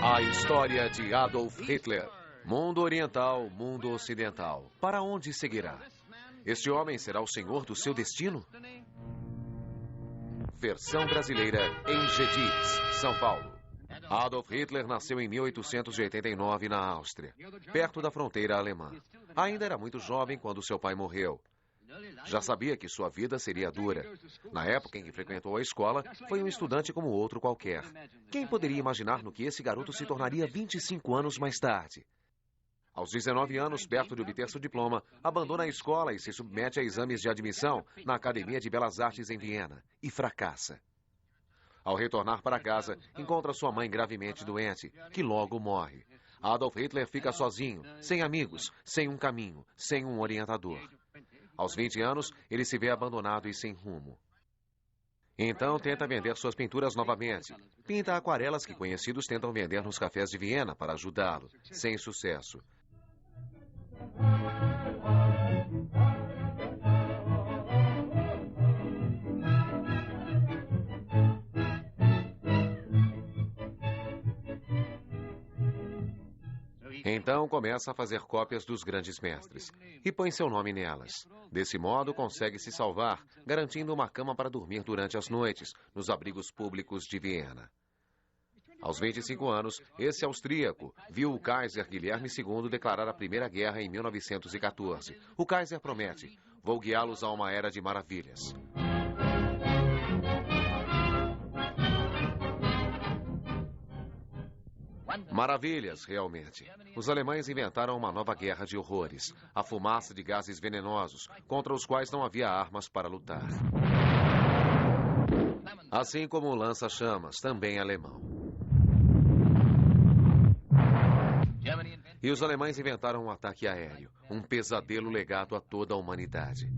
A história de Adolf Hitler. Mundo oriental, mundo ocidental. Para onde seguirá? Este homem será o senhor do seu destino? Versão brasileira em Geddes, São Paulo. Adolf Hitler nasceu em 1889 na Áustria, perto da fronteira alemã. Ainda era muito jovem quando seu pai morreu. Já sabia que sua vida seria dura. Na época em que frequentou a escola, foi um estudante como outro qualquer. Quem poderia imaginar no que esse garoto se tornaria 25 anos mais tarde? Aos 19 anos, perto de obter seu diploma, abandona a escola e se submete a exames de admissão na Academia de Belas Artes em Viena, e fracassa. Ao retornar para casa, encontra sua mãe gravemente doente, que logo morre. Adolf Hitler fica sozinho, sem amigos, sem um caminho, sem um orientador. Aos 20 anos, ele se vê abandonado e sem rumo. Então tenta vender suas pinturas novamente. Pinta aquarelas que conhecidos tentam vender nos cafés de Viena para ajudá-lo, sem sucesso. Então começa a fazer cópias dos grandes mestres e põe seu nome nelas. Desse modo consegue se salvar, garantindo uma cama para dormir durante as noites, nos abrigos públicos de Viena. Aos 25 anos, esse austríaco viu o Kaiser Guilherme II declarar a Primeira Guerra em 1914. O Kaiser promete: vou guiá-los a uma era de maravilhas. Maravilhas, realmente. Os alemães inventaram uma nova guerra de horrores, a fumaça de gases venenosos, contra os quais não havia armas para lutar. Assim como o lança-chamas, também alemão. E os alemães inventaram um ataque aéreo, um pesadelo legado a toda a humanidade.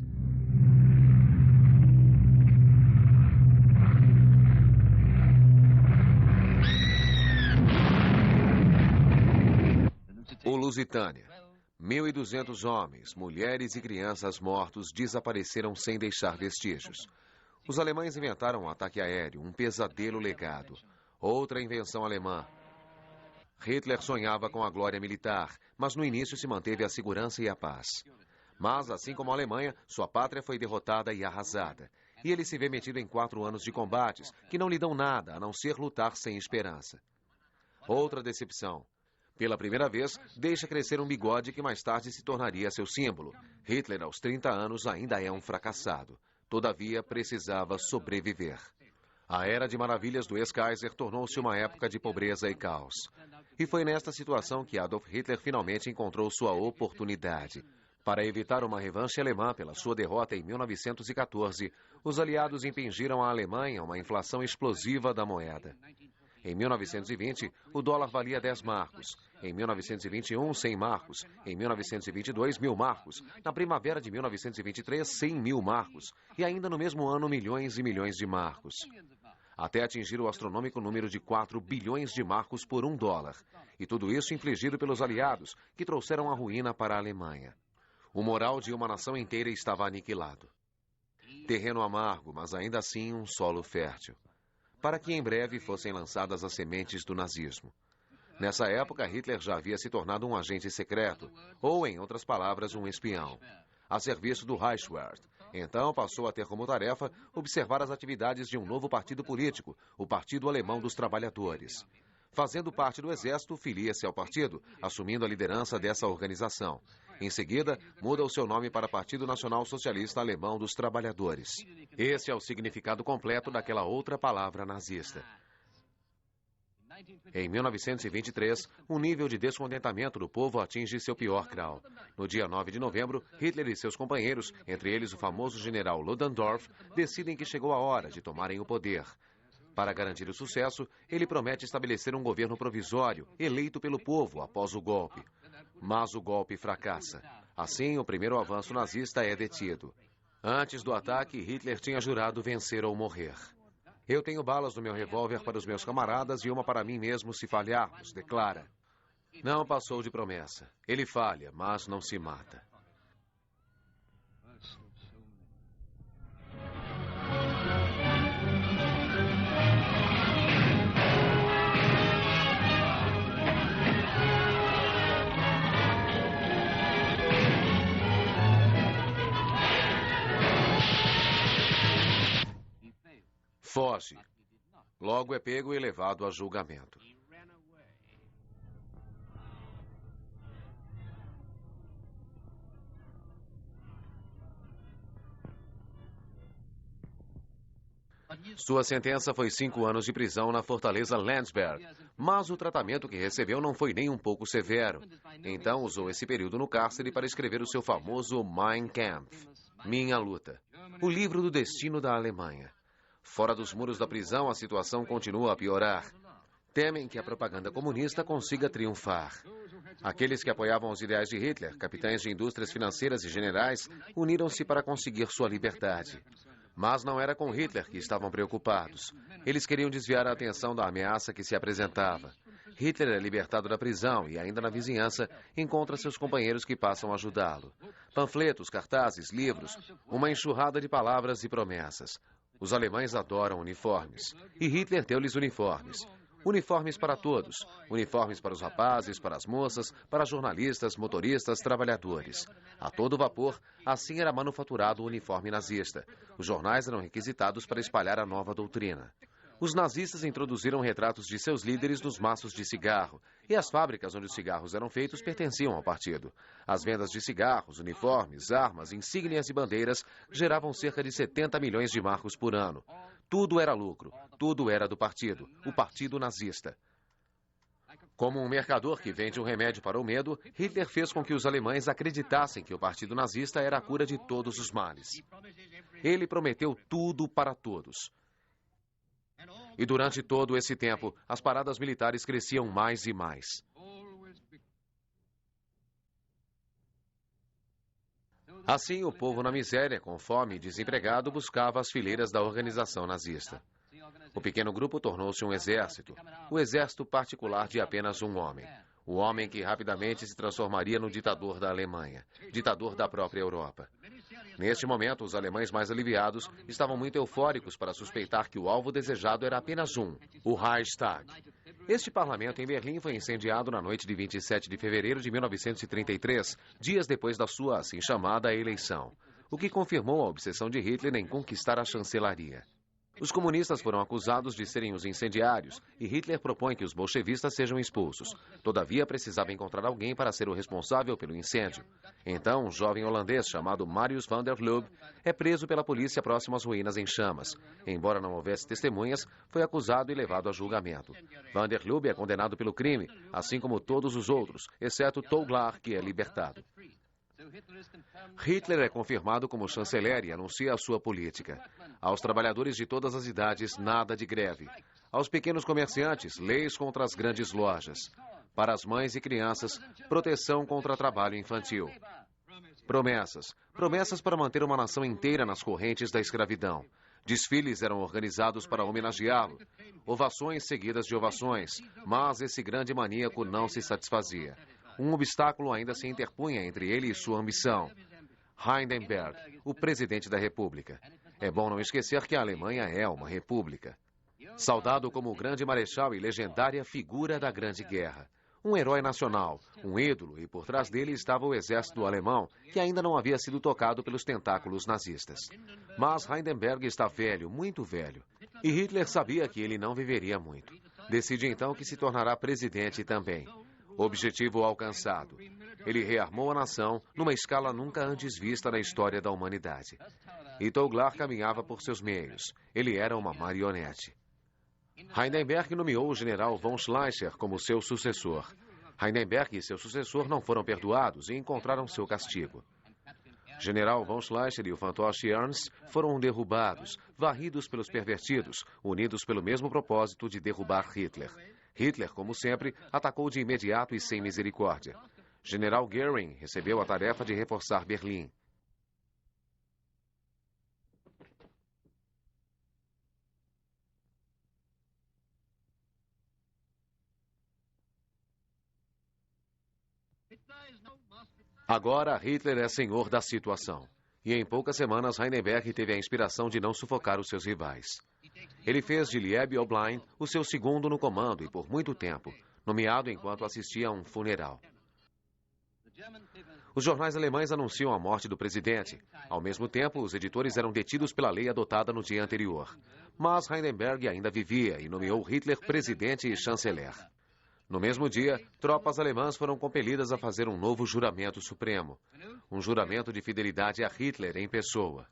O Lusitânia. 1.200 homens, mulheres e crianças mortos desapareceram sem deixar vestígios. Os alemães inventaram um ataque aéreo, um pesadelo legado. Outra invenção alemã. Hitler sonhava com a glória militar, mas no início se manteve a segurança e a paz. Mas, assim como a Alemanha, sua pátria foi derrotada e arrasada. E ele se vê metido em 4 anos de combates, que não lhe dão nada, a não ser lutar sem esperança. Outra decepção. Pela primeira vez, deixa crescer um bigode que mais tarde se tornaria seu símbolo. Hitler, aos 30 anos, ainda é um fracassado. Todavia, precisava sobreviver. A Era de Maravilhas do ex-Kaiser tornou-se uma época de pobreza e caos. E foi nesta situação que Adolf Hitler finalmente encontrou sua oportunidade. Para evitar uma revanche alemã pela sua derrota em 1914, os aliados impingiram à Alemanha uma inflação explosiva da moeda. Em 1920, o dólar valia 10 marcos. Em 1921, 100 marcos. Em 1922, 1.000 marcos. Na primavera de 1923, 100.000 marcos. E ainda no mesmo ano, milhões e milhões de marcos. Até atingir o astronômico número de 4 bilhões de marcos por $1. E tudo isso infligido pelos aliados, que trouxeram a ruína para a Alemanha. O moral de uma nação inteira estava aniquilado. Terreno amargo, mas ainda assim um solo fértil. Para que em breve fossem lançadas as sementes do nazismo. Nessa época, Hitler já havia se tornado um agente secreto, ou, em outras palavras, um espião, a serviço do Reichswehr. Então, passou a ter como tarefa observar as atividades de um novo partido político, o Partido Alemão dos Trabalhadores. Fazendo parte do exército, filia-se ao partido, assumindo a liderança dessa organização. Em seguida, muda o seu nome para Partido Nacional Socialista Alemão dos Trabalhadores. Esse é o significado completo daquela outra palavra nazista. Em 1923, o nível de descontentamento do povo atinge seu pior grau. No dia 9 de novembro, Hitler e seus companheiros, entre eles o famoso general Ludendorff, decidem que chegou a hora de tomarem o poder. Para garantir o sucesso, ele promete estabelecer um governo provisório, eleito pelo povo após o golpe. Mas o golpe fracassa. Assim, o primeiro avanço nazista é detido. Antes do ataque, Hitler tinha jurado vencer ou morrer. Eu tenho balas no meu revólver para os meus camaradas e uma para mim mesmo se falharmos, declara. Não passou de promessa. Ele falha, mas não se mata. Foge. Logo é pego e levado a julgamento. Sua sentença foi 5 anos de prisão na fortaleza Landsberg, mas o tratamento que recebeu não foi nem um pouco severo. Então usou esse período no cárcere para escrever o seu famoso Mein Kampf, Minha Luta, o livro do destino da Alemanha. Fora dos muros da prisão, a situação continua a piorar. Temem que a propaganda comunista consiga triunfar. Aqueles que apoiavam os ideais de Hitler, capitães de indústrias financeiras e generais, uniram-se para conseguir sua liberdade. Mas não era com Hitler que estavam preocupados. Eles queriam desviar a atenção da ameaça que se apresentava. Hitler é libertado da prisão e, ainda na vizinhança, encontra seus companheiros que passam a ajudá-lo. Panfletos, cartazes, livros, uma enxurrada de palavras e promessas. Os alemães adoram uniformes. E Hitler deu-lhes uniformes. Uniformes para todos. Uniformes para os rapazes, para as moças, para jornalistas, motoristas, trabalhadores. A todo vapor, assim era manufaturado o uniforme nazista. Os jornais eram requisitados para espalhar a nova doutrina. Os nazistas introduziram retratos de seus líderes nos maços de cigarro, e as fábricas onde os cigarros eram feitos pertenciam ao partido. As vendas de cigarros, uniformes, armas, insígnias e bandeiras geravam cerca de 70 milhões de marcos por ano. Tudo era lucro, tudo era do partido, o partido nazista. Como um mercador que vende um remédio para o medo, Hitler fez com que os alemães acreditassem que o partido nazista era a cura de todos os males. Ele prometeu tudo para todos. E durante todo esse tempo, as paradas militares cresciam mais e mais. Assim, o povo na miséria, com fome e desempregado, buscava as fileiras da organização nazista. O pequeno grupo tornou-se um exército, o exército particular de apenas um homem. O homem que rapidamente se transformaria no ditador da Alemanha, ditador da própria Europa. Neste momento, os alemães mais aliviados estavam muito eufóricos para suspeitar que o alvo desejado era apenas um, o Reichstag. Este parlamento em Berlim foi incendiado na noite de 27 de fevereiro de 1933, dias depois da sua assim chamada eleição, o que confirmou a obsessão de Hitler em conquistar a chancelaria. Os comunistas foram acusados de serem os incendiários e Hitler propõe que os bolchevistas sejam expulsos. Todavia, precisava encontrar alguém para ser o responsável pelo incêndio. Então, um jovem holandês chamado Marius van der Lubbe é preso pela polícia próximo às ruínas em chamas. Embora não houvesse testemunhas, foi acusado e levado a julgamento. Van der Lubbe é condenado pelo crime, assim como todos os outros, exceto Toglar, que é libertado. Hitler é confirmado como chanceler e anuncia a sua política. Aos trabalhadores de todas as idades, nada de greve. Aos pequenos comerciantes, leis contra as grandes lojas. Para as mães e crianças, proteção contra trabalho infantil. Promessas. Promessas para manter uma nação inteira nas correntes da escravidão. Desfiles eram organizados para homenageá-lo. Ovações seguidas de ovações. Mas esse grande maníaco não se satisfazia. Um obstáculo ainda se interpunha entre ele e sua ambição. Hindenburg, o presidente da República. É bom não esquecer que a Alemanha é uma república. Saudado como o grande marechal e legendária figura da Grande Guerra. Um herói nacional, um ídolo, e por trás dele estava o exército alemão, que ainda não havia sido tocado pelos tentáculos nazistas. Mas Hindenburg está velho, muito velho. E Hitler sabia que ele não viveria muito. Decide então que se tornará presidente também. Objetivo alcançado. Ele rearmou a nação numa escala nunca antes vista na história da humanidade. E Toglar caminhava por seus meios. Ele era uma marionete. Hindenburg nomeou o general von Schleicher como seu sucessor. Hindenburg e seu sucessor não foram perdoados e encontraram seu castigo. General von Schleicher e o fantoche Ernst foram derrubados, varridos pelos pervertidos, unidos pelo mesmo propósito de derrubar Hitler. Hitler, como sempre, atacou de imediato e sem misericórdia. General Göring recebeu a tarefa de reforçar Berlim. Agora, Hitler é senhor da situação. E em poucas semanas, Hindenburg teve a inspiração de não sufocar os seus rivais. Ele fez de Lieb Oblin o seu segundo no comando e por muito tempo, nomeado enquanto assistia a um funeral. Os jornais alemães anunciam a morte do presidente. Ao mesmo tempo, os editores eram detidos pela lei adotada no dia anterior. Mas Hindenburg ainda vivia e nomeou Hitler presidente e chanceler. No mesmo dia, tropas alemãs foram compelidas a fazer um novo juramento supremo. Um juramento de fidelidade a Hitler em pessoa.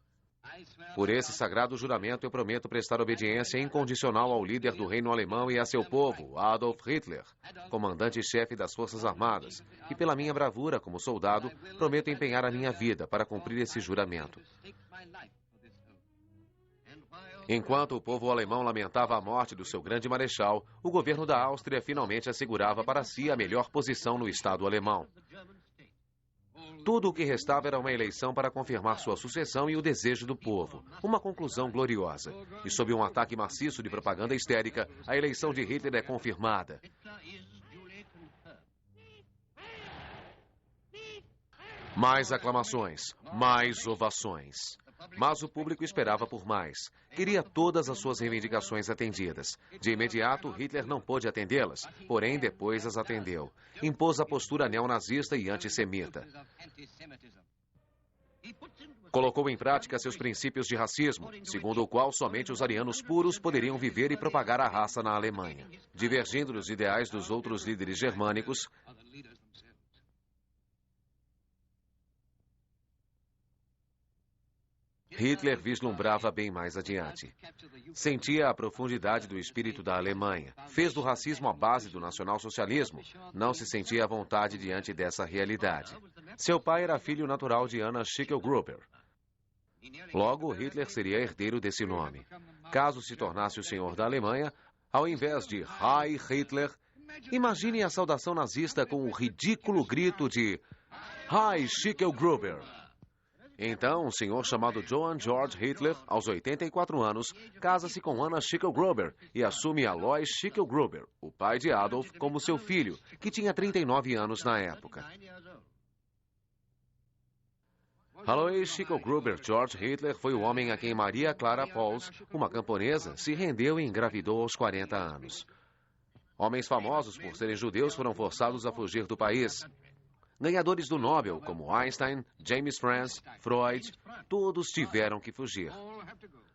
Por esse sagrado juramento, eu prometo prestar obediência incondicional ao líder do reino alemão e a seu povo, Adolf Hitler, comandante-chefe das Forças Armadas, e pela minha bravura como soldado, prometo empenhar a minha vida para cumprir esse juramento. Enquanto o povo alemão lamentava a morte do seu grande marechal, o governo da Áustria finalmente assegurava para si a melhor posição no Estado alemão. Tudo o que restava era uma eleição para confirmar sua sucessão e o desejo do povo. Uma conclusão gloriosa. E sob um ataque maciço de propaganda histérica, a eleição de Hitler é confirmada. Mais aclamações, mais ovações. Mas o público esperava por mais. Queria todas as suas reivindicações atendidas. De imediato, Hitler não pôde atendê-las, porém depois as atendeu. Impôs a postura neonazista e antissemita. Colocou em prática seus princípios de racismo, segundo o qual somente os arianos puros poderiam viver e propagar a raça na Alemanha. Divergindo dos ideais dos outros líderes germânicos, Hitler vislumbrava bem mais adiante. Sentia a profundidade do espírito da Alemanha. Fez do racismo a base do nacionalsocialismo. Não se sentia à vontade diante dessa realidade. Seu pai era filho natural de Anna Schickel-Gruber. Logo, Hitler seria herdeiro desse nome. Caso se tornasse o senhor da Alemanha, ao invés de Heil Hitler, imagine a saudação nazista com o ridículo grito de Heil Schickel-Gruber. Então, um senhor chamado Johann Georg Hitler, aos 84 anos, casa-se com Anna Schickel-Gruber e assume Alois Schickel-Gruber, o pai de Adolf, como seu filho, que tinha 39 anos na época. Alois Schickel-Gruber Georg Hitler foi o homem a quem Maria Clara Pauls, uma camponesa, se rendeu e engravidou aos 40 anos. Homens famosos por serem judeus foram forçados a fugir do país. Ganhadores do Nobel, como Einstein, James Franz, Freud, todos tiveram que fugir.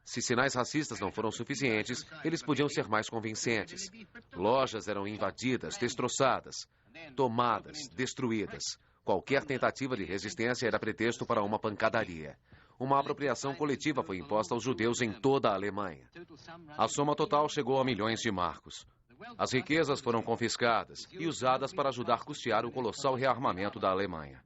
Se sinais racistas não foram suficientes, eles podiam ser mais convincentes. Lojas eram invadidas, destroçadas, tomadas, destruídas. Qualquer tentativa de resistência era pretexto para uma pancadaria. Uma apropriação coletiva foi imposta aos judeus em toda a Alemanha. A soma total chegou a milhões de marcos. As riquezas foram confiscadas e usadas para ajudar a custear o colossal rearmamento da Alemanha.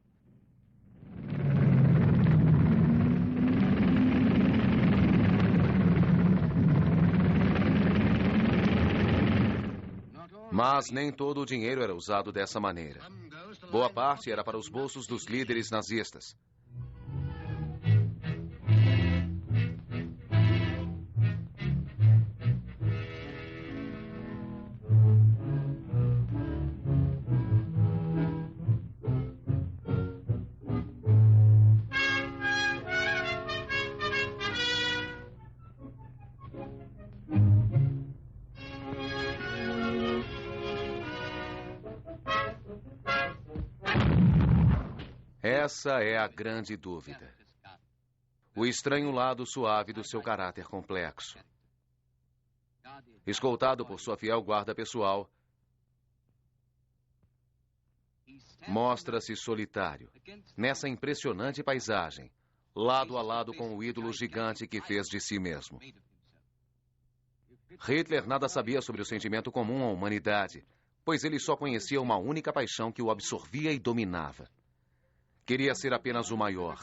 Mas nem todo o dinheiro era usado dessa maneira. Boa parte era para os bolsos dos líderes nazistas. Essa é a grande dúvida. O estranho lado suave do seu caráter complexo. Escoltado por sua fiel guarda pessoal, mostra-se solitário, nessa impressionante paisagem, lado a lado com o ídolo gigante que fez de si mesmo. Hitler nada sabia sobre o sentimento comum à humanidade, pois ele só conhecia uma única paixão que o absorvia e dominava. Queria ser apenas o maior,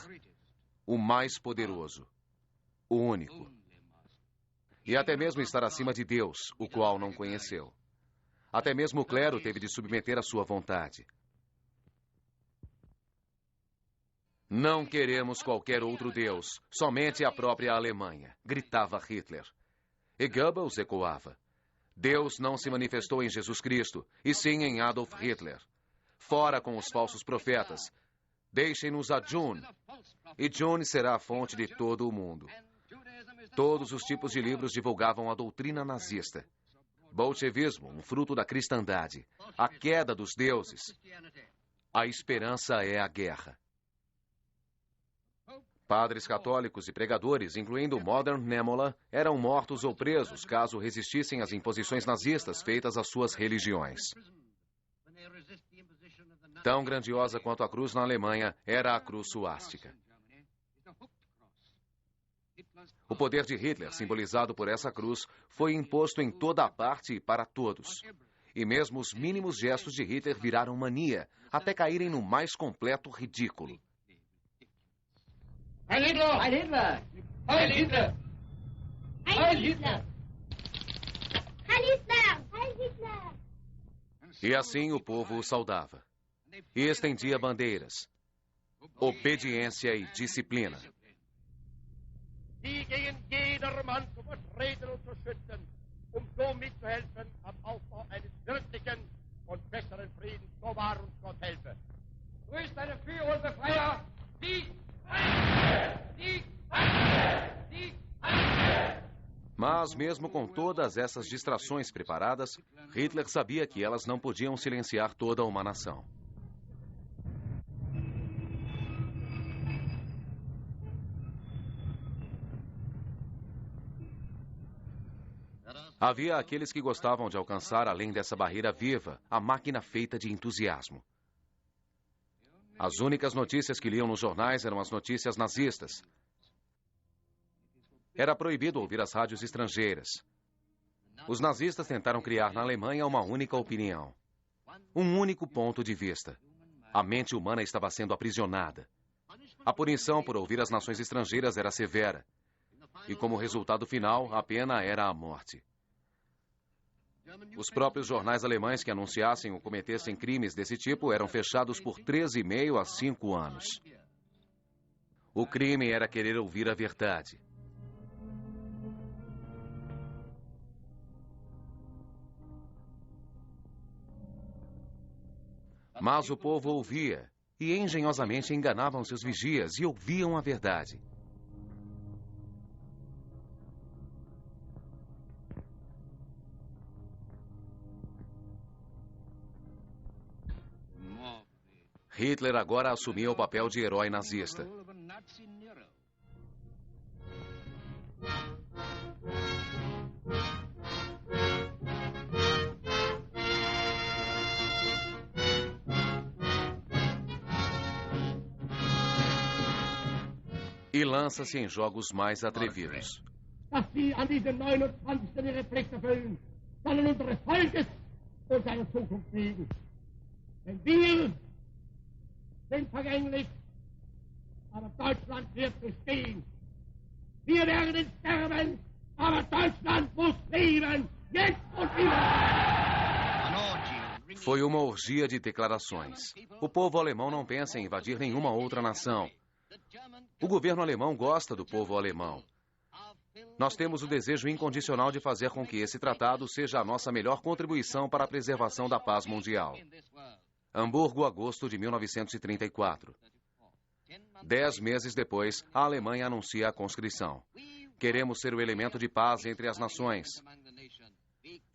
o mais poderoso, o único. E até mesmo estar acima de Deus, o qual não conheceu. Até mesmo o clero teve de submeter a sua vontade. Não queremos qualquer outro Deus, somente a própria Alemanha, gritava Hitler. E Goebbels ecoava. Deus não se manifestou em Jesus Cristo, e sim em Adolf Hitler. Fora com os falsos profetas. Deixem-nos a June. E June será a fonte de todo o mundo. Todos os tipos de livros divulgavam a doutrina nazista. Bolchevismo, um fruto da cristandade. A queda dos deuses. A esperança é a guerra. Padres católicos e pregadores, incluindo Modern Nemola, eram mortos ou presos caso resistissem às imposições nazistas feitas às suas religiões. Tão grandiosa quanto a cruz na Alemanha era a cruz suástica. O poder de Hitler, simbolizado por essa cruz, foi imposto em toda a parte e para todos. E mesmo os mínimos gestos de Hitler viraram mania, até caírem no mais completo ridículo. Heil Hitler! Heil Hitler! Heil Hitler! Heil Hitler! Heil Hitler! Heil Hitler! E assim o povo o saudava. E estendia bandeiras, obediência e disciplina. Die gegen jedermann zu vertreten und zu schützen, so mitzuhelfen am Aufbau eines wirklichen und besseren Friedens. So wahr uns Gott helfe. So ist eine Führer und Befreier, Sieg! Sieg! Sieg! Mas, mesmo com todas essas distrações preparadas, Hitler sabia que elas não podiam silenciar toda uma nação. Havia aqueles que gostavam de alcançar além dessa barreira viva, a máquina feita de entusiasmo. As únicas notícias que liam nos jornais eram as notícias nazistas. Era proibido ouvir as rádios estrangeiras. Os nazistas tentaram criar na Alemanha uma única opinião. Um único ponto de vista. A mente humana estava sendo aprisionada. A punição por ouvir as nações estrangeiras era severa. E como resultado final, a pena era a morte. Os próprios jornais alemães que anunciassem ou cometessem crimes desse tipo eram fechados por 3,5 a 5 anos. O crime era querer ouvir a verdade. Mas o povo ouvia e engenhosamente enganavam seus vigias e ouviam a verdade. Hitler agora assumia o papel de herói nazista. E lança-se em jogos mais atrevidos. Dass Sie an diesem 29. Ihre Pflicht erfüllen, sollen unseres Volkes und seiner Zukunft liegen. Denn wir sind vergänglich, aber Deutschland wird bestehen. Wir werden sterben, aber Deutschland muss leben, jetzt und immer. Foi uma orgia de declarações. O povo alemão não pensa em invadir nenhuma outra nação. O governo alemão gosta do povo alemão. Nós temos o desejo incondicional de fazer com que esse tratado seja a nossa melhor contribuição para a preservação da paz mundial. Hamburgo, agosto de 1934. 10 meses depois, a Alemanha anuncia a conscrição. Queremos ser o elemento de paz entre as nações.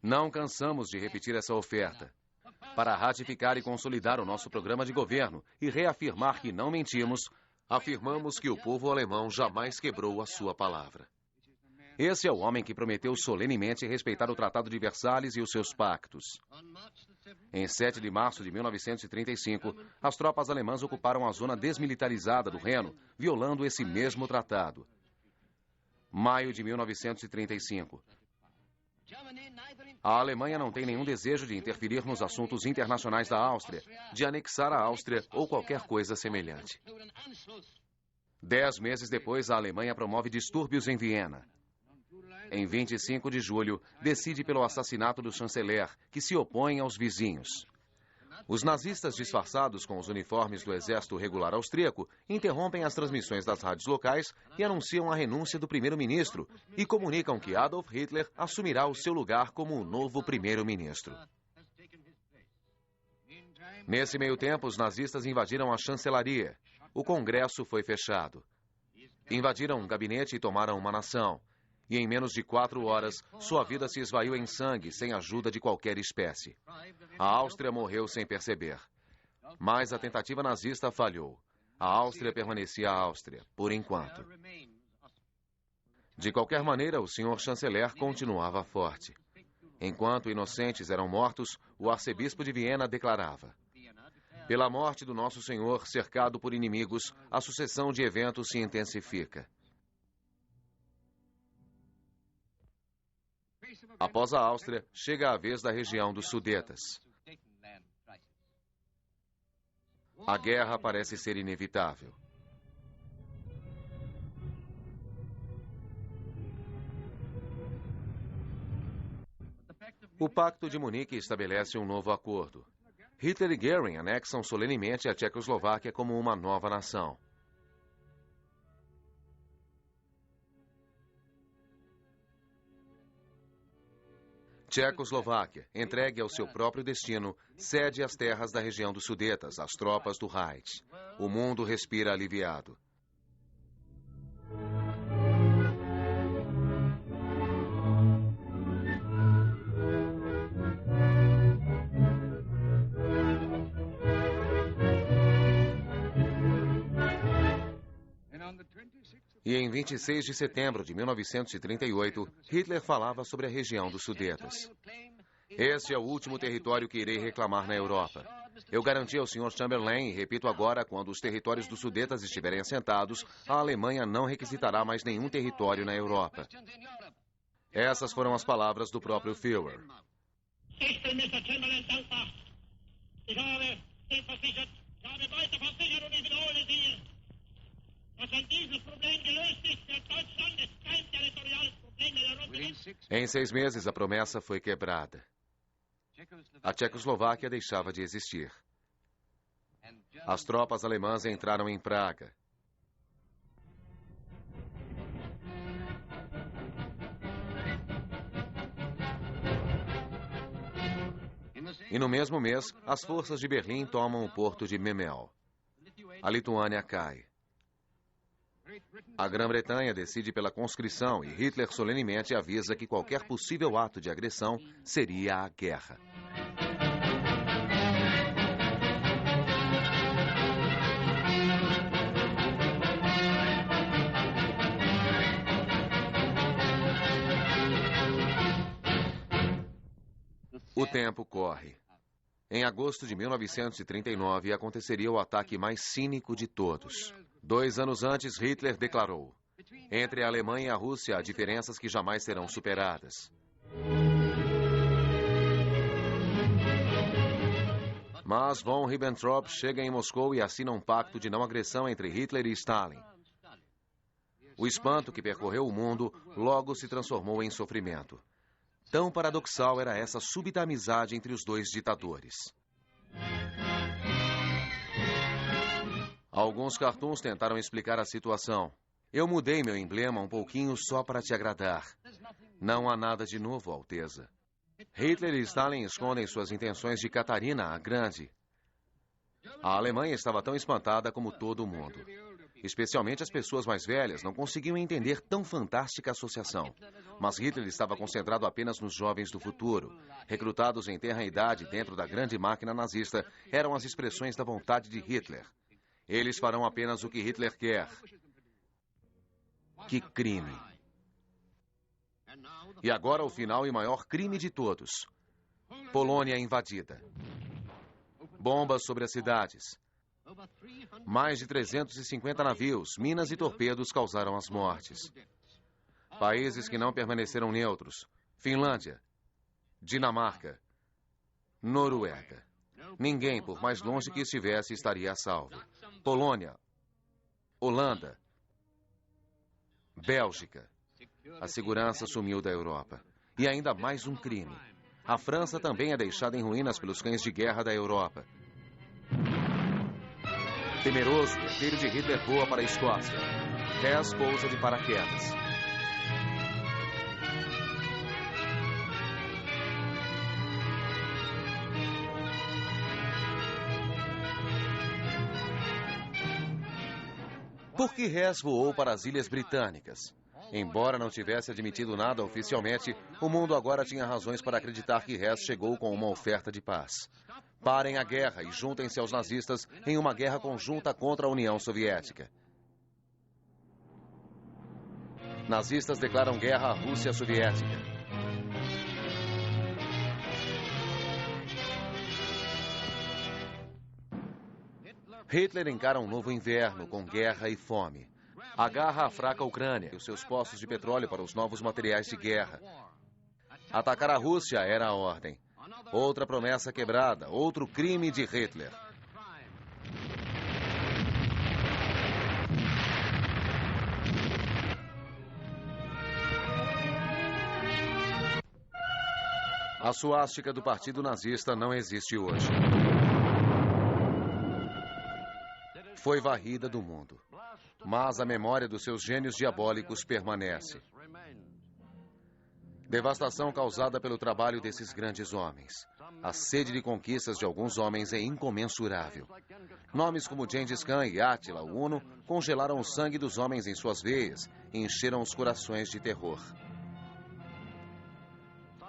Não cansamos de repetir essa oferta. Para ratificar e consolidar o nosso programa de governo e reafirmar que não mentimos, afirmamos que o povo alemão jamais quebrou a sua palavra. Esse é o homem que prometeu solenemente respeitar o Tratado de Versalhes e os seus pactos. Em 7 de março de 1935, as tropas alemãs ocuparam a zona desmilitarizada do Reno, violando esse mesmo tratado. Maio de 1935. A Alemanha não tem nenhum desejo de interferir nos assuntos internacionais da Áustria, de anexar a Áustria ou qualquer coisa semelhante. 10 meses depois, a Alemanha promove distúrbios em Viena. Em 25 de julho, decide pelo assassinato do chanceler, que se opõe aos vizinhos. Os nazistas disfarçados com os uniformes do exército regular austríaco interrompem as transmissões das rádios locais e anunciam a renúncia do primeiro-ministro e comunicam que Adolf Hitler assumirá o seu lugar como o novo primeiro-ministro. Nesse meio tempo, os nazistas invadiram a chancelaria. O Congresso foi fechado. Invadiram um gabinete e tomaram uma nação. E em menos de 4 horas, sua vida se esvaiu em sangue, sem ajuda de qualquer espécie. A Áustria morreu sem perceber. Mas a tentativa nazista falhou. A Áustria permanecia a Áustria, por enquanto. De qualquer maneira, o senhor chanceler continuava forte. Enquanto inocentes eram mortos, o arcebispo de Viena declarava: pela morte do nosso senhor, cercado por inimigos, a sucessão de eventos se intensifica. Após a Áustria, chega a vez da região dos Sudetas. A guerra parece ser inevitável. O Pacto de Munique estabelece um novo acordo. Hitler e Göring anexam solenemente a Tchecoslováquia como uma nova nação. Tchecoslováquia, entregue ao seu próprio destino, cede as terras da região dos Sudetas às tropas do Reich. O mundo respira aliviado. E em 26 de setembro de 1938, Hitler falava sobre a região dos Sudetas. Este é o último território que irei reclamar na Europa. Eu garanti ao Sr. Chamberlain, e repito agora, quando os territórios dos Sudetas estiverem assentados, a Alemanha não requisitará mais nenhum território na Europa. Essas foram as palavras do próprio Führer. Em 6 meses, a promessa foi quebrada. A Tchecoslováquia deixava de existir. As tropas alemãs entraram em Praga. E no mesmo mês, as forças de Berlim tomam o porto de Memel. A Lituânia cai. A Grã-Bretanha decide pela conscrição e Hitler solenemente avisa que qualquer possível ato de agressão seria a guerra. O tempo corre. Em agosto de 1939, aconteceria o ataque mais cínico de todos. 2 anos antes, Hitler declarou: entre a Alemanha e a Rússia há diferenças que jamais serão superadas. Mas von Ribbentrop chega em Moscou e assina um pacto de não agressão entre Hitler e Stalin. O espanto que percorreu o mundo logo se transformou em sofrimento. Tão paradoxal era essa súbita amizade entre os dois ditadores. Alguns cartoons tentaram explicar a situação. Eu mudei meu emblema um pouquinho só para te agradar. Não há nada de novo, Alteza. Hitler e Stalin escondem suas intenções de Catarina a Grande. A Alemanha estava tão espantada como todo o mundo. Especialmente as pessoas mais velhas não conseguiam entender tão fantástica associação. Mas Hitler estava concentrado apenas nos jovens do futuro. Recrutados em tenra idade dentro da grande máquina nazista, eram as expressões da vontade de Hitler. Eles farão apenas o que Hitler quer. Que crime! E agora o final e maior crime de todos. Polônia invadida. Bombas sobre as cidades. Mais de 350 navios, minas e torpedos causaram as mortes. Países que não permaneceram neutros: Finlândia, Dinamarca, Noruega. Ninguém, por mais longe que estivesse, estaria a salvo. Polônia, Holanda, Bélgica. A segurança sumiu da Europa. E ainda mais um crime. A França também é deixada em ruínas pelos cães de guerra da Europa. Temeroso, o filho de Hitler voa para a Escócia. Hess pousa de paraquedas. Por que Hess voou para as Ilhas Britânicas? Embora não tivesse admitido nada oficialmente, o mundo agora tinha razões para acreditar que Hess chegou com uma oferta de paz. Parem a guerra e juntem-se aos nazistas em uma guerra conjunta contra a União Soviética. Nazistas declaram guerra à Rússia Soviética. Hitler encara um novo inverno com guerra e fome. Agarra a fraca Ucrânia e os seus poços de petróleo para os novos materiais de guerra. Atacar a Rússia era a ordem. Outra promessa quebrada, outro crime de Hitler. A suástica do Partido Nazista não existe hoje. Foi varrida do mundo. Mas a memória dos seus gênios diabólicos permanece. Devastação causada pelo trabalho desses grandes homens. A sede de conquistas de alguns homens é incomensurável. Nomes como Gengis Khan e Átila, o Uno, congelaram o sangue dos homens em suas veias e encheram os corações de terror.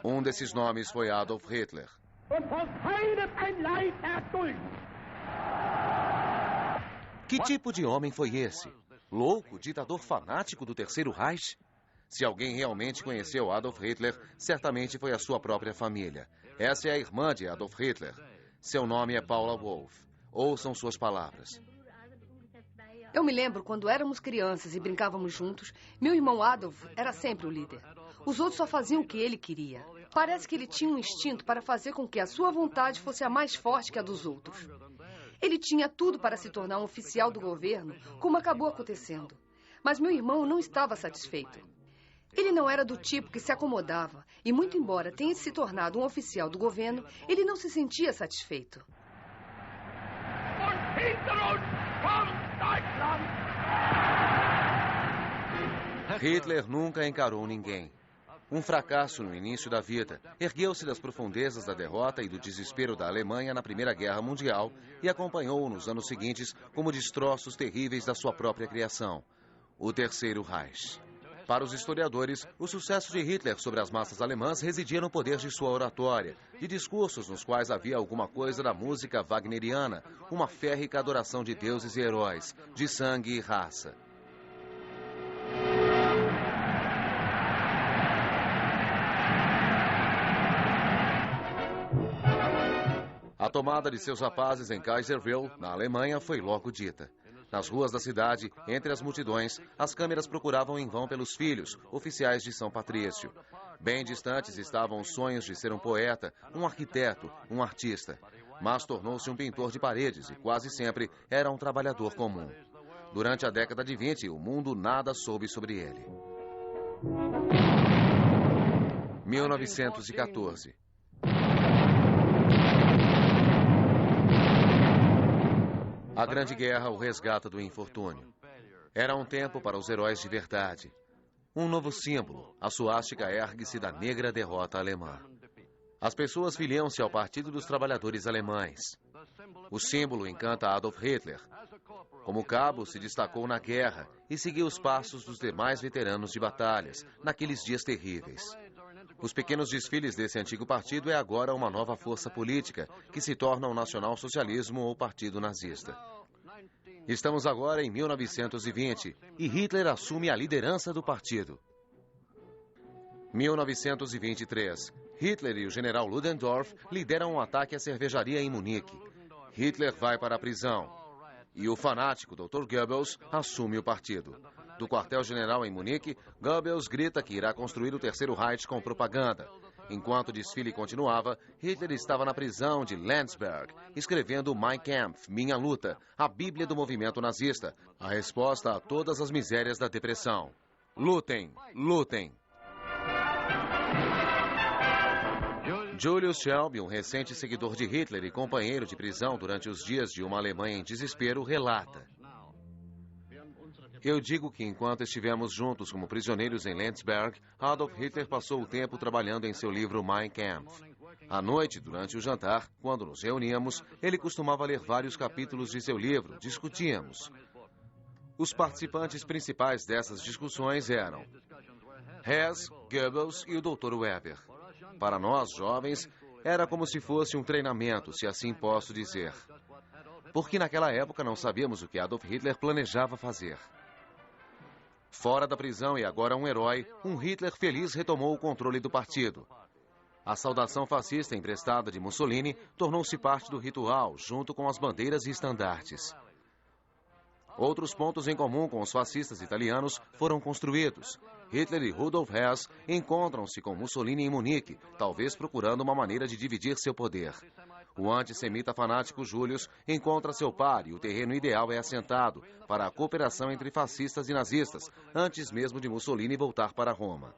Um desses nomes foi Adolf Hitler. Que tipo de homem foi esse? Louco, ditador fanático do Terceiro Reich? Se alguém realmente conheceu Adolf Hitler, certamente foi a sua própria família. Essa é a irmã de Adolf Hitler. Seu nome é Paula Wolf. Ouçam suas palavras. Eu me lembro quando éramos crianças e brincávamos juntos, meu irmão Adolf era sempre o líder. Os outros só faziam o que ele queria. Parece que ele tinha um instinto para fazer com que a sua vontade fosse a mais forte que a dos outros. Ele tinha tudo para se tornar um oficial do governo, como acabou acontecendo. Mas meu irmão não estava satisfeito. Ele não era do tipo que se acomodava, e muito embora tenha se tornado um oficial do governo, ele não se sentia satisfeito. Hitler nunca encarou ninguém. Um fracasso no início da vida, ergueu-se das profundezas da derrota e do desespero da Alemanha na Primeira Guerra Mundial e acompanhou nos anos seguintes como destroços terríveis da sua própria criação, o Terceiro Reich. Para os historiadores, o sucesso de Hitler sobre as massas alemãs residia no poder de sua oratória, de discursos nos quais havia alguma coisa da música wagneriana, uma férrica adoração de deuses e heróis, de sangue e raça. A tomada de seus rapazes em Kaiserville, na Alemanha, foi logo dita. Nas ruas da cidade, entre as multidões, as câmeras procuravam em vão pelos filhos, oficiais de São Patrício. Bem distantes estavam os sonhos de ser um poeta, um arquiteto, um artista. Mas tornou-se um pintor de paredes e quase sempre era um trabalhador comum. Durante a década de 20, o mundo nada soube sobre ele. 1914. A Grande Guerra o resgata do infortúnio. Era um tempo para os heróis de verdade. Um novo símbolo, a suástica ergue-se da negra derrota alemã. As pessoas filiam-se ao Partido dos Trabalhadores Alemães. O símbolo encanta Adolf Hitler. Como cabo, se destacou na guerra e seguiu os passos dos demais veteranos de batalhas, naqueles dias terríveis. Os pequenos desfiles desse antigo partido é agora uma nova força política, que se torna o nacional-socialismo ou partido nazista. Estamos agora em 1920 e Hitler assume a liderança do partido. 1923. Hitler e o general Ludendorff lideram um ataque à cervejaria em Munique. Hitler vai para a prisão. E o fanático Dr. Goebbels assume o partido. Do quartel-general em Munique, Goebbels grita que irá construir o Terceiro Reich com propaganda. Enquanto o desfile continuava, Hitler estava na prisão de Landsberg, escrevendo Mein Kampf, Minha Luta, a Bíblia do movimento nazista, a resposta a todas as misérias da depressão. Lutem, lutem! Julius Shelby, um recente seguidor de Hitler e companheiro de prisão durante os dias de uma Alemanha em desespero, relata: Eu digo que enquanto estivemos juntos como prisioneiros em Landsberg, Adolf Hitler passou o tempo trabalhando em seu livro Mein Kampf. À noite, durante o jantar, quando nos reuníamos, ele costumava ler vários capítulos de seu livro, discutíamos. Os participantes principais dessas discussões eram Hess, Goebbels e o Dr. Weber. Para nós, jovens, Era como se fosse um treinamento, se assim posso dizer. Porque naquela época não sabíamos o que Adolf Hitler planejava fazer. Fora da prisão e agora um herói, um Hitler feliz retomou o controle do partido. A saudação fascista emprestada de Mussolini tornou-se parte do ritual, junto com as bandeiras e estandartes. Outros pontos em comum com os fascistas italianos foram construídos. Hitler e Rudolf Hess encontram-se com Mussolini em Munique, talvez procurando uma maneira de dividir seu poder. O antissemita fanático Julius encontra seu par e o terreno ideal é assentado para a cooperação entre fascistas e nazistas, antes mesmo de Mussolini voltar para Roma.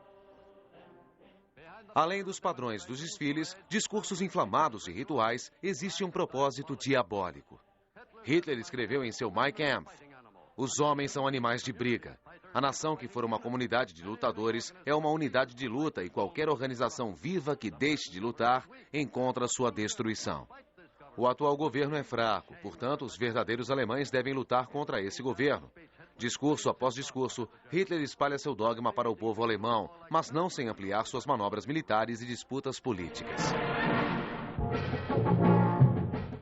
Além dos padrões dos desfiles, discursos inflamados e rituais, existe um propósito diabólico. Hitler escreveu em seu Mein Kampf: os homens são animais de briga. A nação que for uma comunidade de lutadores é uma unidade de luta e qualquer organização viva que deixe de lutar encontra sua destruição. O atual governo é fraco, portanto, os verdadeiros alemães devem lutar contra esse governo. Discurso após discurso, Hitler espalha seu dogma para o povo alemão, mas não sem ampliar suas manobras militares e disputas políticas.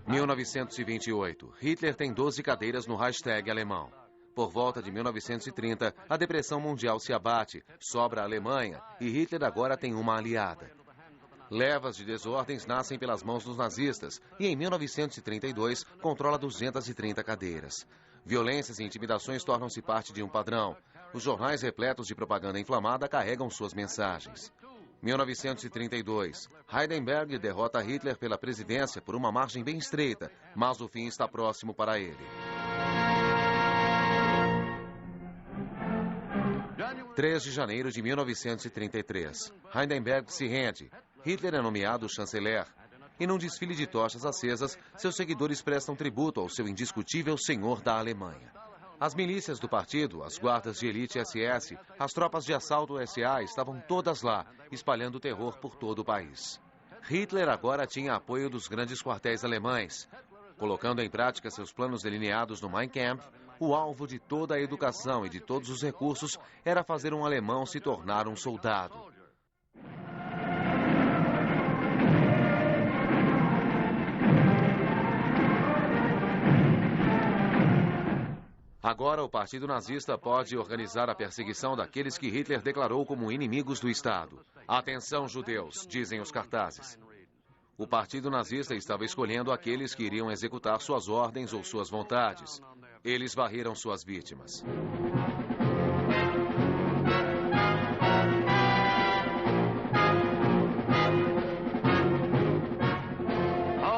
1928. Hitler tem 12 cadeiras no Reichstag alemão. Por volta de 1930, a depressão mundial se abate, sobra a Alemanha e Hitler agora tem uma aliada. Levas de desordens nascem pelas mãos dos nazistas e em 1932 controla 230 cadeiras. Violências e intimidações tornam-se parte de um padrão. Os jornais repletos de propaganda inflamada carregam suas mensagens. 1932. Hindenburg derrota Hitler pela presidência por uma margem bem estreita, mas o fim está próximo para ele. 3 de janeiro de 1933. Hindenburg se rende. Hitler é nomeado chanceler. E num desfile de tochas acesas, seus seguidores prestam tributo ao seu indiscutível senhor da Alemanha. As milícias do partido, as guardas de elite SS, as tropas de assalto SA estavam todas lá, espalhando terror por todo o país. Hitler agora tinha apoio dos grandes quartéis alemães. Colocando em prática seus planos delineados no Mein Kampf, o alvo de toda a educação e de todos os recursos era fazer um alemão se tornar um soldado. Agora o Partido Nazista pode organizar a perseguição daqueles que Hitler declarou como inimigos do Estado. Atenção, judeus, dizem os cartazes. O Partido Nazista estava escolhendo aqueles que iriam executar suas ordens ou suas vontades. Eles varreram suas vítimas.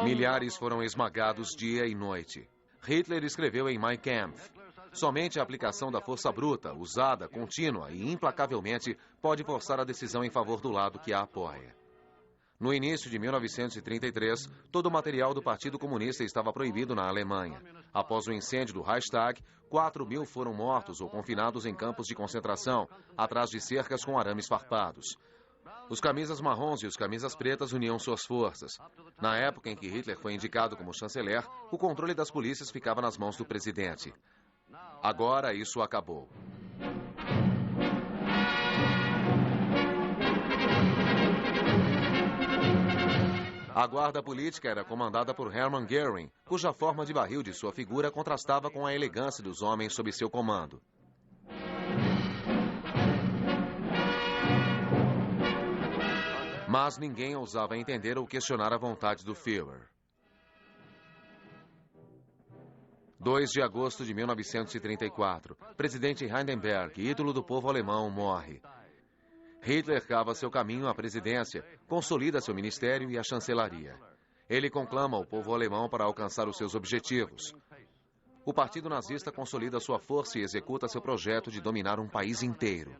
Milhares foram esmagados dia e noite. Hitler escreveu em Mein Kampf: somente a aplicação da força bruta, usada, contínua e implacavelmente, pode forçar a decisão em favor do lado que a apoia. No início de 1933, todo o material do Partido Comunista estava proibido na Alemanha. Após o incêndio do Reichstag, 4.000 foram mortos ou confinados em campos de concentração, atrás de cercas com arames farpados. Os camisas marrons e os camisas pretas uniam suas forças. Na época em que Hitler foi indicado como chanceler, o controle das polícias ficava nas mãos do presidente. Agora isso acabou. A guarda política era comandada por Hermann Göring, cuja forma de barril de sua figura contrastava com a elegância dos homens sob seu comando. Mas ninguém ousava entender ou questionar a vontade do Führer. 2 de agosto de 1934, presidente Hindenburg, ídolo do povo alemão, morre. Hitler cava seu caminho à presidência, consolida seu ministério e a chancelaria. Ele conclama o povo alemão para alcançar os seus objetivos. O Partido Nazista consolida sua força e executa seu projeto de dominar um país inteiro.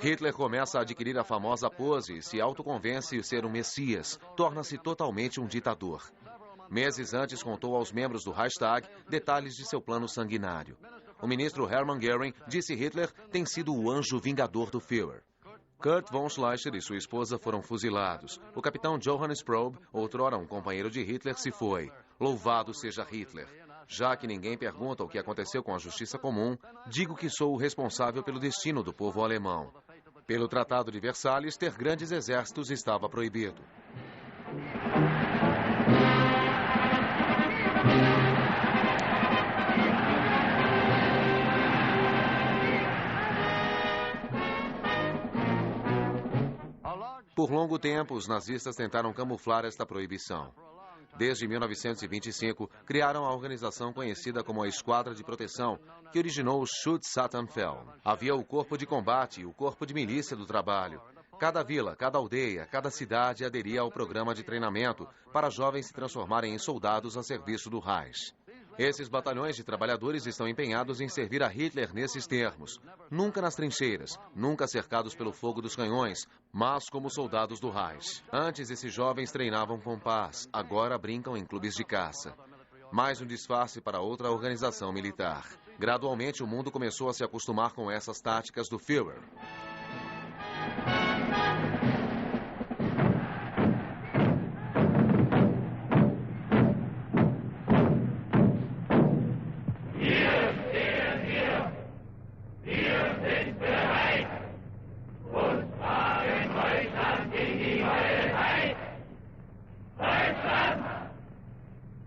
Hitler começa a adquirir a famosa pose e se autoconvence ser um messias, torna-se totalmente um ditador. Meses antes contou aos membros do Reichstag detalhes de seu plano sanguinário. O ministro Hermann Göring disse Hitler tem sido o anjo vingador do Führer. Kurt von Schleicher e sua esposa foram fuzilados. O capitão Johannes Probe, outrora um companheiro de Hitler, se foi. Louvado seja Hitler. Já que ninguém pergunta o que aconteceu com a justiça comum, digo que sou o responsável pelo destino do povo alemão. Pelo Tratado de Versalhes, ter grandes exércitos estava proibido. Por longo tempo, os nazistas tentaram camuflar esta proibição. Desde 1925, criaram a organização conhecida como a Esquadra de Proteção, que originou o Schutzsattenfeld. Havia o Corpo de Combate e o Corpo de Milícia do Trabalho. Cada vila, cada aldeia, cada cidade aderia ao programa de treinamento para jovens se transformarem em soldados a serviço do Reich. Esses batalhões de trabalhadores estão empenhados em servir a Hitler nesses termos. Nunca nas trincheiras, nunca cercados pelo fogo dos canhões, mas como soldados do Reich. Antes, esses jovens treinavam com paz, agora brincam em clubes de caça. Mais um disfarce para outra organização militar. Gradualmente, o mundo começou a se acostumar com essas táticas do Führer.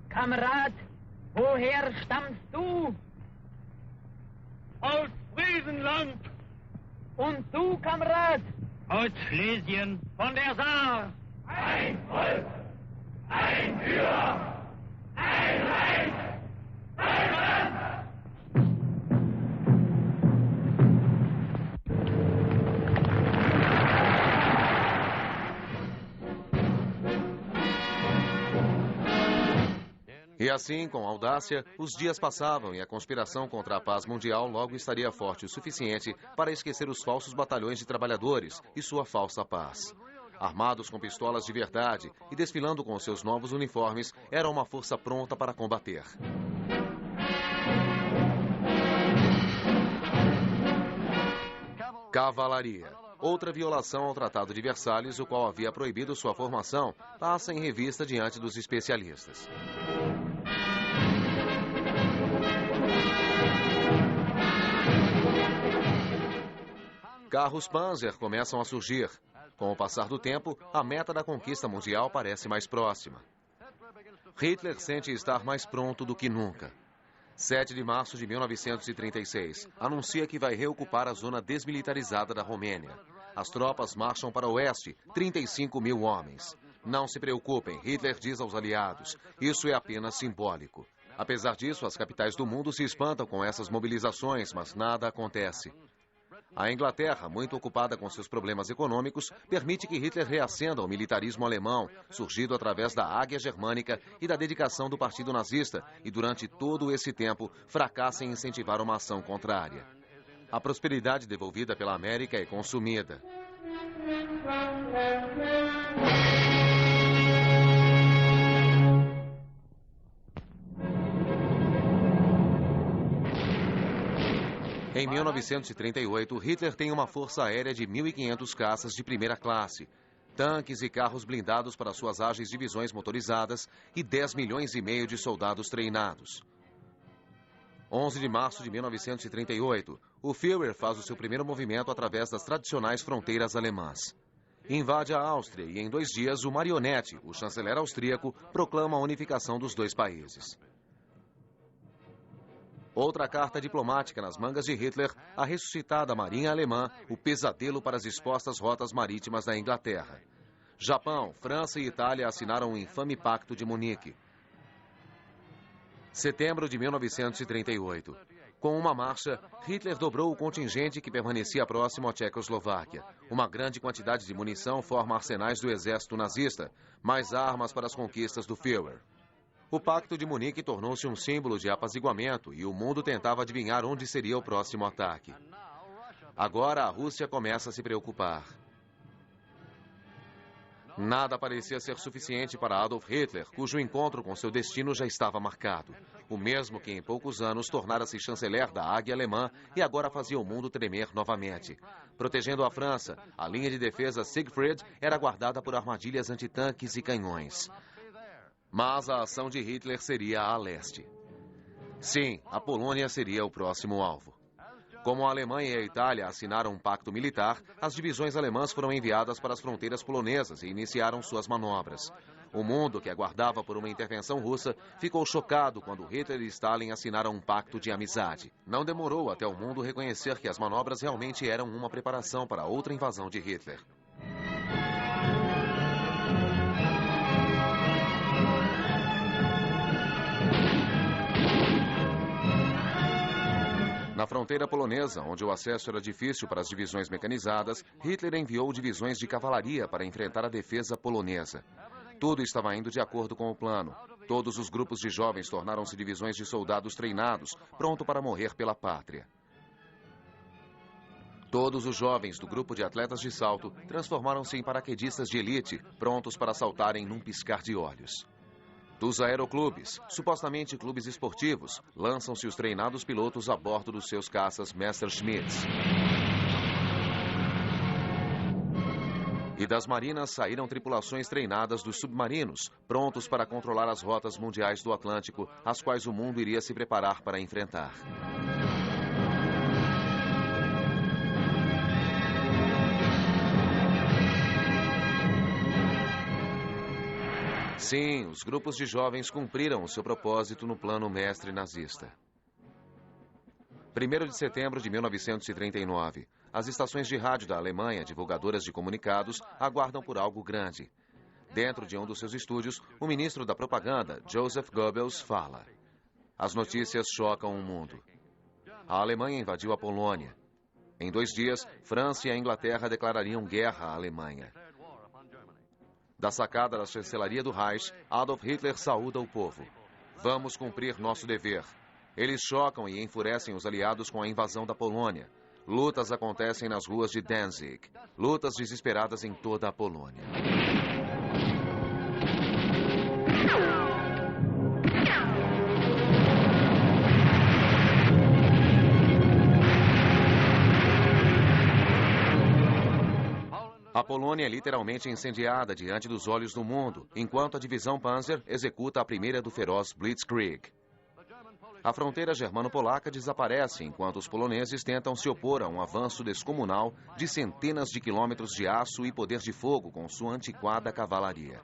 Kamerad, woher stammst du? Aus Friesenland. Und du, Kamerad? Aus Schlesien. Von der Saar. Ein Volk, ein Führer, ein Reich, Deutschland! E assim, com audácia, os dias passavam e a conspiração contra a paz mundial logo estaria forte o suficiente para esquecer os falsos batalhões de trabalhadores e sua falsa paz. Armados com pistolas de verdade e desfilando com seus novos uniformes, era uma força pronta para combater. Cavalaria. Outra violação ao Tratado de Versalhes, o qual havia proibido sua formação, passa em revista diante dos especialistas. Carros Panzer começam a surgir. Com o passar do tempo, a meta da conquista mundial parece mais próxima. Hitler sente estar mais pronto do que nunca. 7 de março de 1936, anuncia que vai reocupar a zona desmilitarizada da Romênia. As tropas marcham para o oeste, 35 mil homens. Não se preocupem, Hitler diz aos aliados, isso é apenas simbólico. Apesar disso, as capitais do mundo se espantam com essas mobilizações, mas nada acontece. A Inglaterra, muito ocupada com seus problemas econômicos, permite que Hitler reacenda o militarismo alemão, surgido através da Águia Germânica e da dedicação do Partido Nazista, e durante todo esse tempo fracassa em incentivar uma ação contrária. A prosperidade devolvida pela América é consumida. Em 1938, Hitler tem uma força aérea de 1.500 caças de primeira classe, tanques e carros blindados para suas ágeis divisões motorizadas e 10 milhões e meio de soldados treinados. 11 de março de 1938, o Führer faz o seu primeiro movimento através das tradicionais fronteiras alemãs. Invade a Áustria e, em 2 dias, o marionete, o chanceler austríaco, proclama a unificação dos dois países. Outra carta diplomática nas mangas de Hitler, a ressuscitada marinha alemã, o pesadelo para as expostas rotas marítimas da Inglaterra. Japão, França e Itália assinaram o infame Pacto de Munique. Setembro de 1938. Com uma marcha, Hitler dobrou o contingente que permanecia próximo à Tchecoslováquia. Uma grande quantidade de munição forma arsenais do exército nazista, mais armas para as conquistas do Führer. O Pacto de Munique tornou-se um símbolo de apaziguamento e o mundo tentava adivinhar onde seria o próximo ataque. Agora a Rússia começa a se preocupar. Nada parecia ser suficiente para Adolf Hitler, cujo encontro com seu destino já estava marcado. O mesmo que em poucos anos tornara-se chanceler da Águia Alemã e agora fazia o mundo tremer novamente. Protegendo a França, a linha de defesa Siegfried era guardada por armadilhas antitanques e canhões. Mas a ação de Hitler seria a leste. Sim, a Polônia seria o próximo alvo. Como a Alemanha e a Itália assinaram um pacto militar, as divisões alemãs foram enviadas para as fronteiras polonesas e iniciaram suas manobras. O mundo, que aguardava por uma intervenção russa, ficou chocado quando Hitler e Stalin assinaram um pacto de amizade. Não demorou até o mundo reconhecer que as manobras realmente eram uma preparação para outra invasão de Hitler. Na fronteira polonesa, onde o acesso era difícil para as divisões mecanizadas, Hitler enviou divisões de cavalaria para enfrentar a defesa polonesa. Tudo estava indo de acordo com o plano. Todos os grupos de jovens tornaram-se divisões de soldados treinados, prontos para morrer pela pátria. Todos os jovens do grupo de atletas de salto transformaram-se em paraquedistas de elite, prontos para saltarem num piscar de olhos. Dos aeroclubes, supostamente clubes esportivos, lançam-se os treinados pilotos a bordo dos seus caças Messerschmitts. E das marinas saíram tripulações treinadas dos submarinos, prontos para controlar as rotas mundiais do Atlântico, as quais o mundo iria se preparar para enfrentar. Sim, os grupos de jovens cumpriram o seu propósito no plano mestre nazista. 1º de setembro de 1939. As estações de rádio da Alemanha, divulgadoras de comunicados, aguardam por algo grande. Dentro de um dos seus estúdios, o ministro da propaganda, Joseph Goebbels, fala. As notícias chocam o mundo. A Alemanha invadiu a Polônia. Em 2 dias, França e a Inglaterra declarariam guerra à Alemanha. Da sacada da chancelaria do Reich, Adolf Hitler saúda o povo. Vamos cumprir nosso dever. Eles chocam e enfurecem os aliados com a invasão da Polônia. Lutas acontecem nas ruas de Danzig. Lutas desesperadas em toda a Polônia. A Polônia é literalmente incendiada diante dos olhos do mundo, enquanto a divisão Panzer executa a primeira do feroz Blitzkrieg. A fronteira germano-polaca desaparece enquanto os poloneses tentam se opor a um avanço descomunal de centenas de quilômetros de aço e poder de fogo com sua antiquada cavalaria.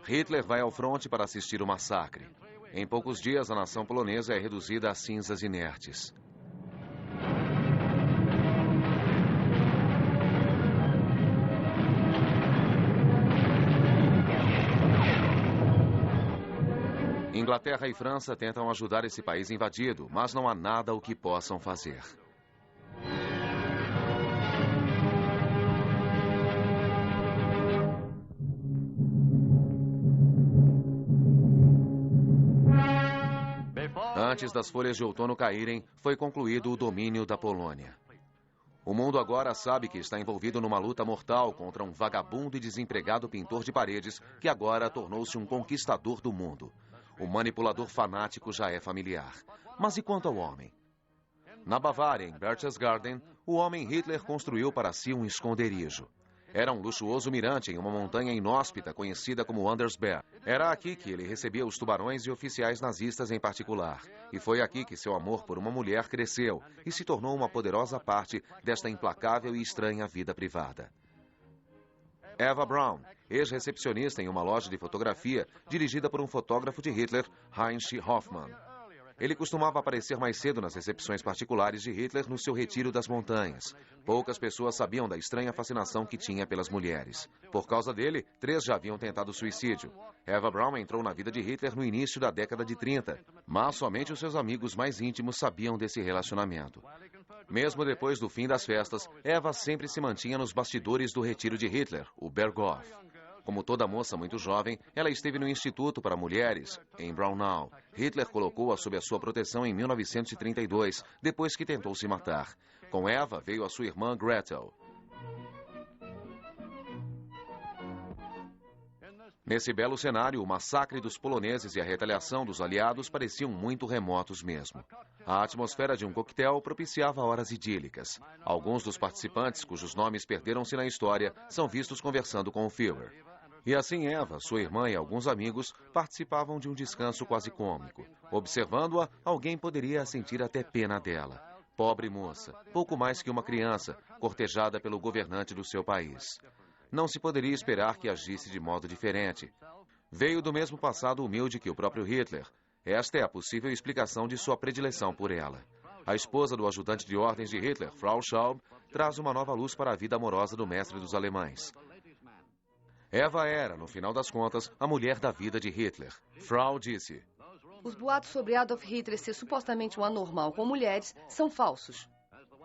Hitler vai ao fronte para assistir o massacre. Em poucos dias, a nação polonesa é reduzida a cinzas inertes. Inglaterra e França tentam ajudar esse país invadido, mas não há nada o que possam fazer. Antes das folhas de outono caírem, foi concluído o domínio da Polônia. O mundo agora sabe que está envolvido numa luta mortal contra um vagabundo e desempregado pintor de paredes que agora tornou-se um conquistador do mundo. O manipulador fanático já é familiar. Mas e quanto ao homem? Na Bavária, em Berchtesgaden, o homem Hitler construiu para si um esconderijo. Era um luxuoso mirante em uma montanha inóspita conhecida como Andersberg. Era aqui que ele recebia os tubarões e oficiais nazistas em particular. E foi aqui que seu amor por uma mulher cresceu e se tornou uma poderosa parte desta implacável e estranha vida privada. Eva Braun, ex-recepcionista em uma loja de fotografia dirigida por um fotógrafo de Hitler, Heinrich Hoffmann. Ele costumava aparecer mais cedo nas recepções particulares de Hitler no seu retiro das montanhas. Poucas pessoas sabiam da estranha fascinação que tinha pelas mulheres. Por causa dele, 3 já haviam tentado suicídio. Eva Braun entrou na vida de Hitler no início da década de 30, mas somente os seus amigos mais íntimos sabiam desse relacionamento. Mesmo depois do fim das festas, Eva sempre se mantinha nos bastidores do retiro de Hitler, o Berghof. Como toda moça muito jovem, ela esteve no Instituto para Mulheres, em Braunau. Hitler colocou-a sob a sua proteção em 1932, depois que tentou se matar. Com Eva veio a sua irmã Gretel. Nesse belo cenário, o massacre dos poloneses e a retaliação dos aliados pareciam muito remotos mesmo. A atmosfera de um coquetel propiciava horas idílicas. Alguns dos participantes, cujos nomes perderam-se na história, são vistos conversando com o Führer. E assim Eva, sua irmã e alguns amigos participavam de um descanso quase cômico. Observando-a, alguém poderia sentir até pena dela. pobre moça, pouco mais que uma criança, cortejada pelo governante do seu país. Não se poderia esperar que agisse de modo diferente. Veio do mesmo passado humilde que o próprio Hitler. Esta é a possível explicação de sua predileção por ela. A esposa do ajudante de ordens de Hitler, Frau Schaub, traz uma nova luz para a vida amorosa do mestre dos alemães. Eva era, no final das contas, a mulher da vida de Hitler. Frau disse: os boatos sobre Adolf Hitler ser supostamente um anormal com mulheres são falsos.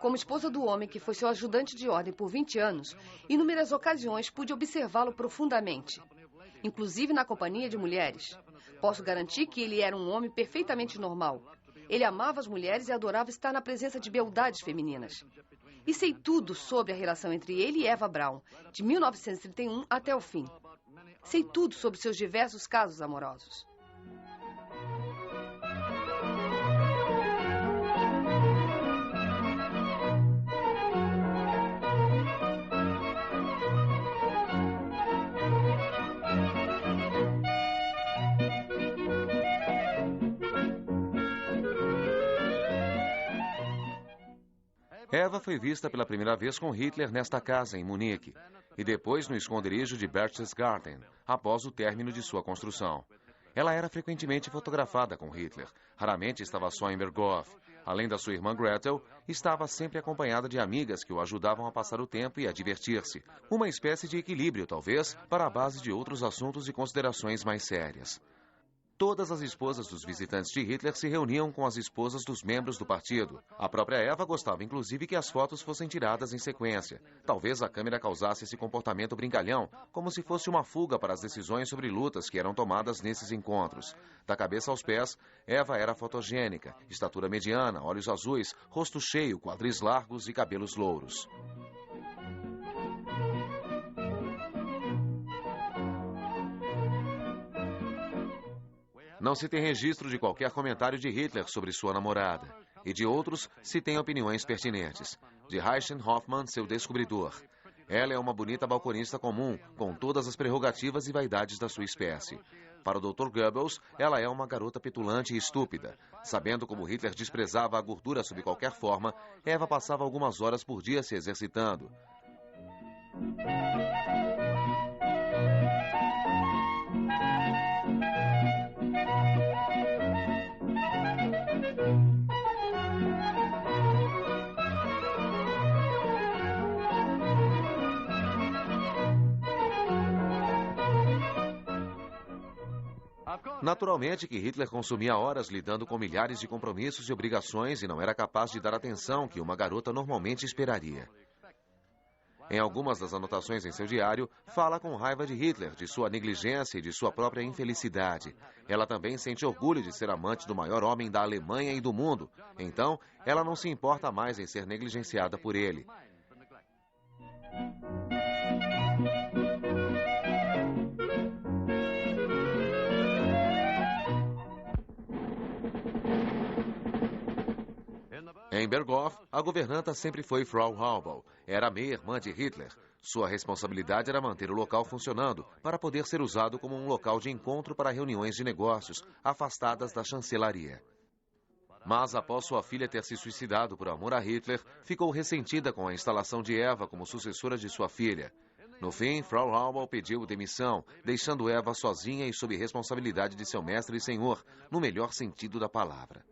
Como esposa do homem que foi seu ajudante de ordem por 20 anos, em inúmeras ocasiões pude observá-lo profundamente, inclusive na companhia de mulheres. Posso garantir que ele era um homem perfeitamente normal. Ele amava as mulheres e adorava estar na presença de beldades femininas. E sei tudo sobre a relação entre ele e Eva Braun, de 1931 até o fim. Sei tudo sobre seus diversos casos amorosos. Eva foi vista pela primeira vez com Hitler nesta casa, em Munique, e depois no esconderijo de Berchtesgaden, após o término de sua construção. Ela era frequentemente fotografada com Hitler, raramente estava só em Berghof. Além da sua irmã Gretel, estava sempre acompanhada de amigas que o ajudavam a passar o tempo e a divertir-se. Uma espécie de equilíbrio, talvez, para a base de outros assuntos e considerações mais sérias. Todas as esposas dos visitantes de Hitler se reuniam com as esposas dos membros do partido. A própria Eva gostava, inclusive, que as fotos fossem tiradas em sequência. Talvez a câmera causasse esse comportamento brincalhão, como se fosse uma fuga para as decisões sobre lutas que eram tomadas nesses encontros. Da cabeça aos pés, Eva era fotogênica, estatura mediana, olhos azuis, rosto cheio, quadris largos e cabelos louros. Não se tem registro de qualquer comentário de Hitler sobre sua namorada, e de outros se tem opiniões pertinentes. De Reichen Hoffmann, seu descobridor. Ela é uma bonita balconista comum, com todas as prerrogativas e vaidades da sua espécie. Para o Dr. Goebbels, ela é uma garota petulante e estúpida. Sabendo como Hitler desprezava a gordura sob qualquer forma, Eva passava algumas horas por dia se exercitando. Naturalmente que Hitler consumia horas lidando com milhares de compromissos e obrigações e não era capaz de dar atenção que uma garota normalmente esperaria. Em algumas das anotações em seu diário, fala com raiva de Hitler, de sua negligência e de sua própria infelicidade. Ela também sente orgulho de ser amante do maior homem da Alemanha e do mundo. Então, ela não se importa mais em ser negligenciada por ele. Em Berghof, a governanta sempre foi Frau Haubel. Era meia-irmã de Hitler. Sua responsabilidade era manter o local funcionando, para poder ser usado como um local de encontro para reuniões de negócios, afastadas da chancelaria. Mas, após sua filha ter se suicidado por amor a Hitler, ficou ressentida com a instalação de Eva como sucessora de sua filha. No fim, Frau Haubel pediu demissão, deixando Eva sozinha e sob responsabilidade de seu mestre e senhor, no melhor sentido da palavra.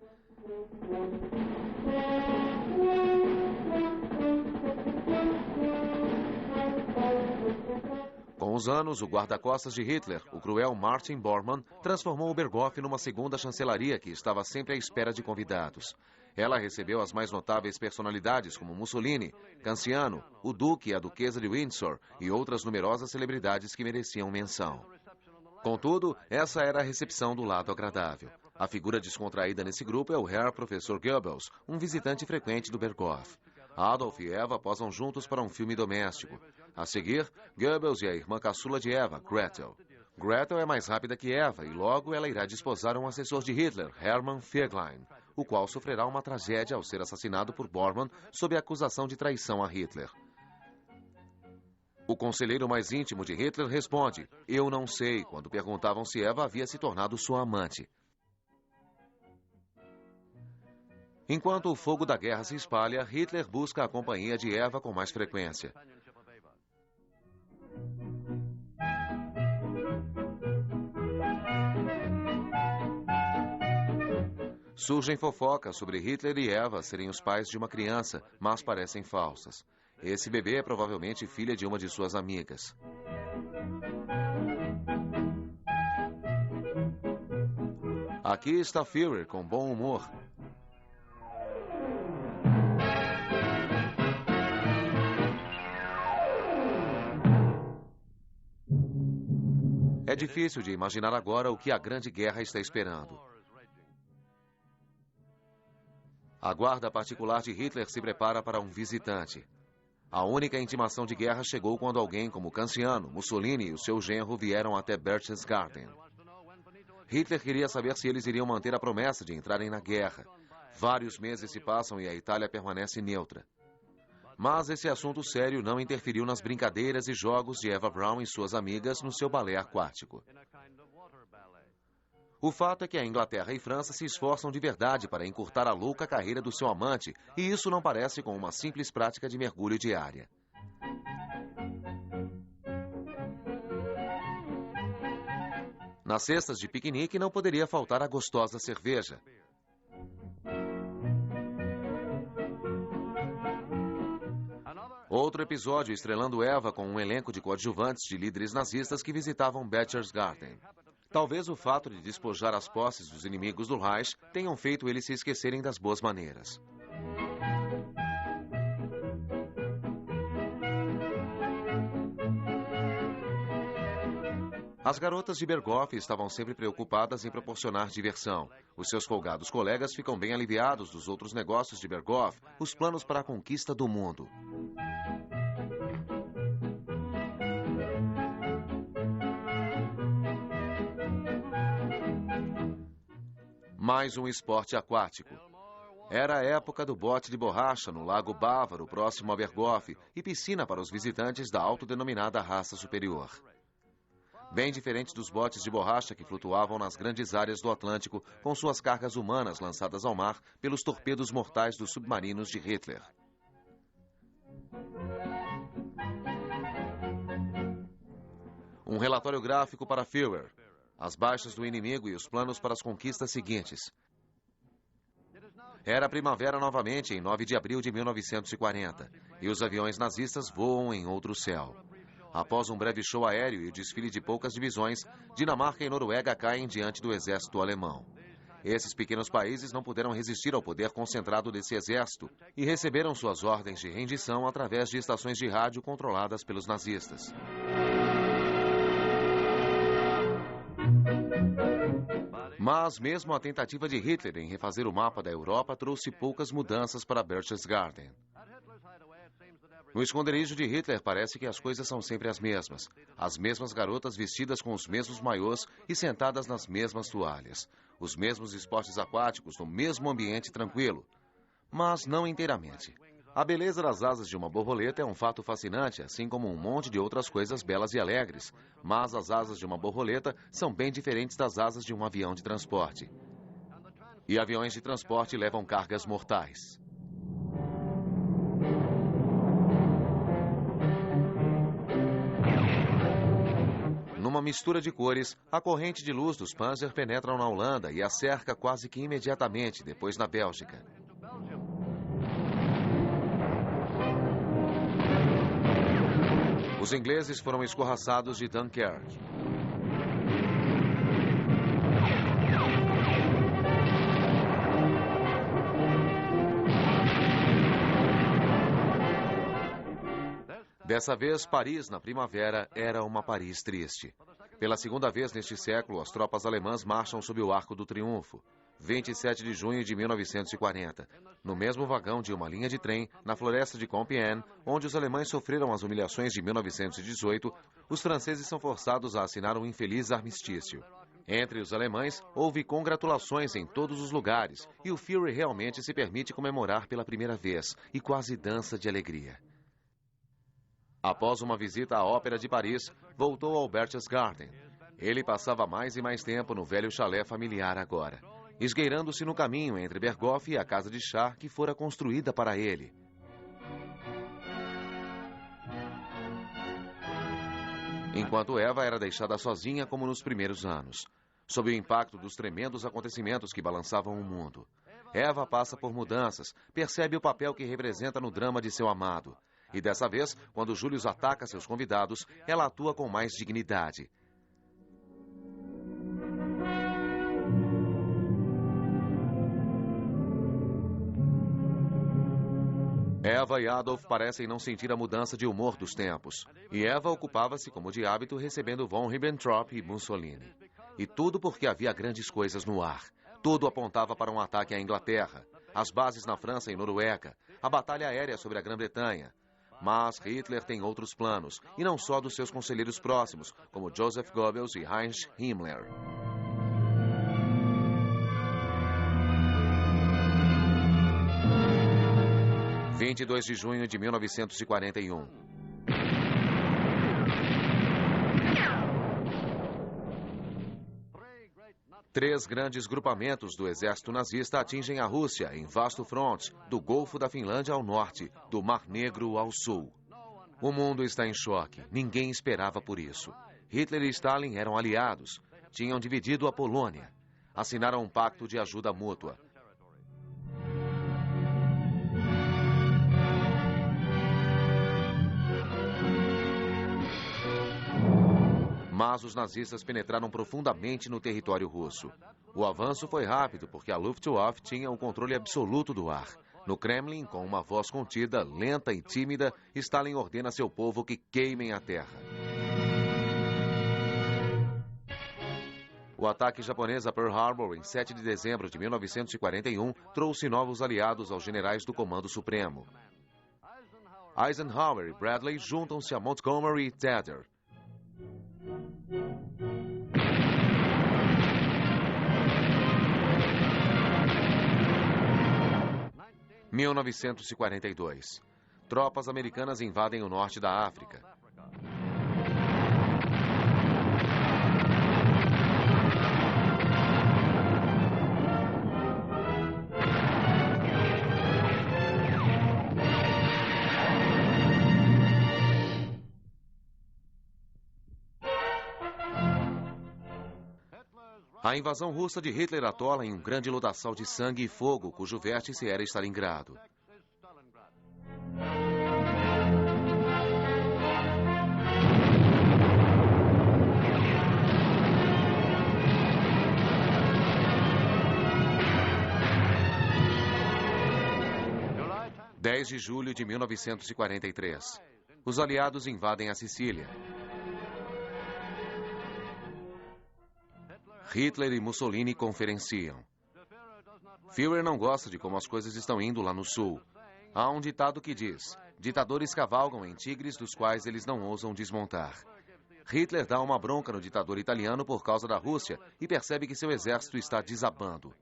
Com os anos, o guarda-costas de Hitler, o cruel Martin Bormann, transformou o Berghof numa segunda chancelaria que estava sempre à espera de convidados. Ela recebeu as mais notáveis personalidades como Mussolini, Canciano, o Duque e a Duquesa de Windsor e outras numerosas celebridades que mereciam menção. Contudo, essa era a recepção do lado agradável. A figura descontraída nesse grupo é o Herr Professor Goebbels, um visitante frequente do Berghof. Adolf e Eva posam juntos para um filme doméstico. A seguir, Goebbels e a irmã caçula de Eva, Gretel. Gretel é mais rápida que Eva e logo ela irá desposar um assessor de Hitler, Hermann Feglein, o qual sofrerá uma tragédia ao ser assassinado por Bormann sob a acusação de traição a Hitler. O conselheiro mais íntimo de Hitler responde, "Eu não sei", quando perguntavam se Eva havia se tornado sua amante. Enquanto o fogo da guerra se espalha, Hitler busca a companhia de Eva com mais frequência. Surgem fofocas sobre Hitler e Eva serem os pais de uma criança, mas parecem falsas. Esse bebê é provavelmente filha de uma de suas amigas. Aqui está Führer com bom humor. É difícil de imaginar agora o que a Grande Guerra está esperando. A guarda particular de Hitler se prepara para um visitante. A única intimação de guerra chegou quando alguém como Canciano, Mussolini e o seu genro vieram até Berchtesgaden. Hitler queria saber se eles iriam manter a promessa de entrarem na guerra. Vários meses se passam e a Itália permanece neutra. Mas esse assunto sério não interferiu nas brincadeiras e jogos de Eva Braun e suas amigas no seu balé aquático. O fato é que a Inglaterra e França se esforçam de verdade para encurtar a louca carreira do seu amante, e isso não parece com uma simples prática de mergulho diária. Nas cestas de piquenique não poderia faltar a gostosa cerveja. Outro episódio estrelando Eva com um elenco de coadjuvantes de líderes nazistas que visitavam Berchtesgaden. Talvez o fato de despojar as posses dos inimigos do Reich tenham feito eles se esquecerem das boas maneiras. As garotas de Berghof estavam sempre preocupadas em proporcionar diversão. Os seus folgados colegas ficam bem aliviados dos outros negócios de Berghof, os planos para a conquista do mundo. Mais um esporte aquático. Era a época do bote de borracha no Lago Bávaro, próximo a Berghof, e piscina para os visitantes da autodenominada raça superior. Bem diferente dos botes de borracha que flutuavam nas grandes áreas do Atlântico com suas cargas humanas lançadas ao mar pelos torpedos mortais dos submarinos de Hitler. Um relatório gráfico para Führer. As baixas do inimigo e os planos para as conquistas seguintes. Era primavera novamente em 9 de abril de 1940, e os aviões nazistas voam em outro céu. Após um breve show aéreo e o desfile de poucas divisões, Dinamarca e Noruega caem diante do exército alemão. Esses pequenos países não puderam resistir ao poder concentrado desse exército e receberam suas ordens de rendição através de estações de rádio controladas pelos nazistas. Mas mesmo a tentativa de Hitler em refazer o mapa da Europa trouxe poucas mudanças para Berchtesgaden. No esconderijo de Hitler parece que as coisas são sempre as mesmas. As mesmas garotas vestidas com os mesmos maiôs e sentadas nas mesmas toalhas. Os mesmos esportes aquáticos no mesmo ambiente tranquilo. Mas não inteiramente. A beleza das asas de uma borboleta é um fato fascinante, assim como um monte de outras coisas belas e alegres. Mas as asas de uma borboleta são bem diferentes das asas de um avião de transporte. E aviões de transporte levam cargas mortais. Numa mistura de cores, a corrente de luz dos Panzer penetram na Holanda e a cerca quase que imediatamente, depois na Bélgica. Os ingleses foram escorraçados de Dunkerque. Dessa vez, Paris, na primavera, era uma Paris triste. Pela segunda vez neste século, as tropas alemãs marcham sob o Arco do Triunfo. 27 de junho de 1940, no mesmo vagão de uma linha de trem, na floresta de Compiègne, onde os alemães sofreram as humilhações de 1918, os franceses são forçados a assinar um infeliz armistício. Entre os alemães, houve congratulações em todos os lugares, e o Führer realmente se permite comemorar pela primeira vez, e quase dança de alegria. Após uma visita à Ópera de Paris, voltou ao Berchtesgaden. Ele passava mais e mais tempo no velho chalé familiar agora. esgueirando-se no caminho entre Berghof e a casa de chá que fora construída para ele. Enquanto Eva era deixada sozinha como nos primeiros anos, sob o impacto dos tremendos acontecimentos que balançavam o mundo. Eva passa por mudanças, percebe o papel que representa no drama de seu amado. E dessa vez, quando Julius ataca seus convidados, ela atua com mais dignidade. Eva e Adolf parecem não sentir a mudança de humor dos tempos. E Eva ocupava-se, como de hábito, recebendo von Ribbentrop e Mussolini. E tudo porque havia grandes coisas no ar. Tudo apontava para um ataque à Inglaterra, as bases na França e Noruega, a batalha aérea sobre a Grã-Bretanha. Mas Hitler tem outros planos, e não só dos seus conselheiros próximos, como Joseph Goebbels e Heinrich Himmler. – 22 de junho de 1941. Três grandes grupamentos do exército nazista atingem a Rússia em vasto fronte, do Golfo da Finlândia ao norte, do Mar Negro ao sul. O mundo está em choque. Ninguém esperava por isso. Hitler e Stalin eram aliados. Tinham dividido a Polônia. Assinaram um pacto de ajuda mútua. Mas os nazistas penetraram profundamente no território russo. O avanço foi rápido porque a Luftwaffe tinha o controle absoluto do ar. No Kremlin, com uma voz contida, lenta e tímida, Stalin ordena a seu povo que queimem a terra. O ataque japonês a Pearl Harbor, em 7 de dezembro de 1941, trouxe novos aliados aos generais do Comando Supremo. Eisenhower e Bradley juntam-se a Montgomery e Tedder. 1942. Tropas americanas invadem o norte da África. A invasão russa de Hitler atola em um grande lodaçal de sangue e fogo, cujo vértice era Stalingrado. – 10 de julho de 1943. Os aliados invadem a Sicília. Hitler e Mussolini conferenciam. Führer não gosta de como as coisas estão indo lá no sul. Há um ditado que diz: ditadores cavalgam em tigres dos quais eles não ousam desmontar. Hitler dá uma bronca no ditador italiano por causa da Rússia e percebe que seu exército está desabando.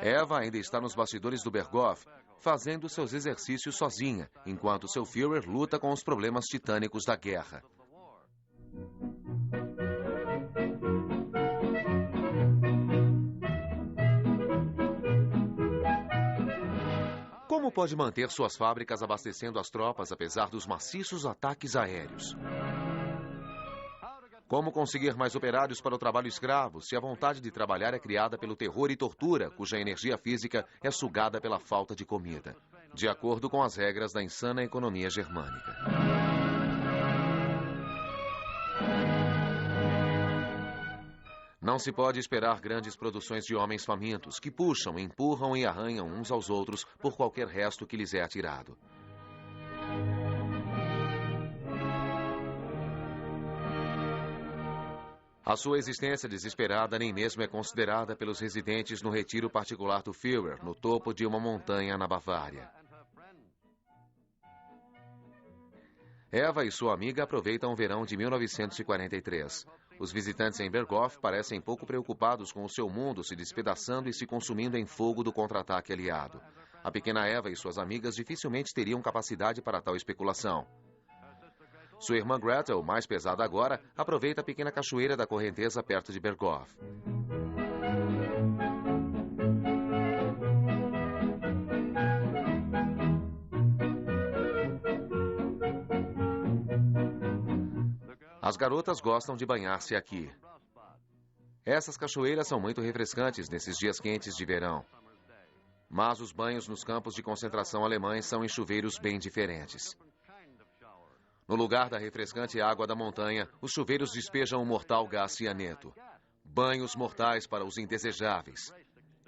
Eva ainda está nos bastidores do Berghof, fazendo seus exercícios sozinha, enquanto seu Führer luta com os problemas titânicos da guerra. Como pode manter suas fábricas abastecendo as tropas apesar dos maciços ataques aéreos? Como conseguir mais operários para o trabalho escravo se a vontade de trabalhar é criada pelo terror e tortura, cuja energia física é sugada pela falta de comida, de acordo com as regras da insana economia germânica? Não se pode esperar grandes produções de homens famintos que puxam, empurram e arranham uns aos outros por qualquer resto que lhes é atirado. A sua existência desesperada nem mesmo é considerada pelos residentes no retiro particular do Führer, no topo de uma montanha na Bavária. Eva e sua amiga aproveitam o verão de 1943. Os visitantes em Berghof parecem pouco preocupados com o seu mundo se despedaçando e se consumindo em fogo do contra-ataque aliado. A pequena Eva e suas amigas dificilmente teriam capacidade para tal especulação. Sua irmã Gretel, mais pesada agora, aproveita a pequena cachoeira da correnteza perto de Berghof. As garotas gostam de banhar-se aqui. Essas cachoeiras são muito refrescantes nesses dias quentes de verão. Mas os banhos nos campos de concentração alemães são em chuveiros bem diferentes. No lugar da refrescante água da montanha, os chuveiros despejam um mortal gás cianeto. Banhos mortais para os indesejáveis.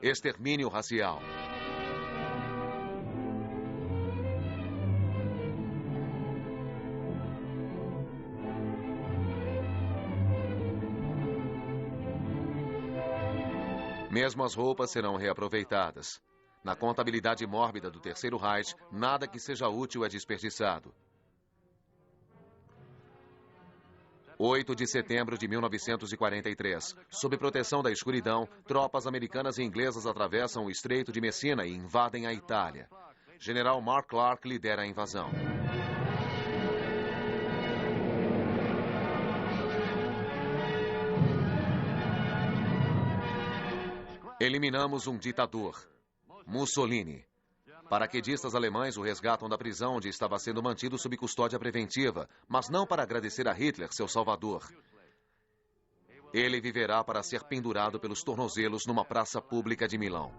Extermínio racial. Mesmo as roupas serão reaproveitadas. Na contabilidade mórbida do Terceiro Reich, nada que seja útil é desperdiçado. 8 de setembro de 1943. Sob proteção da escuridão, tropas americanas e inglesas atravessam o Estreito de Messina e invadem a Itália. General Mark Clark lidera a invasão. Eliminamos um ditador, Mussolini. Paraquedistas alemães o resgatam da prisão onde estava sendo mantido sob custódia preventiva, mas não para agradecer a Hitler, seu salvador. Ele viverá para ser pendurado pelos tornozelos numa praça pública de Milão.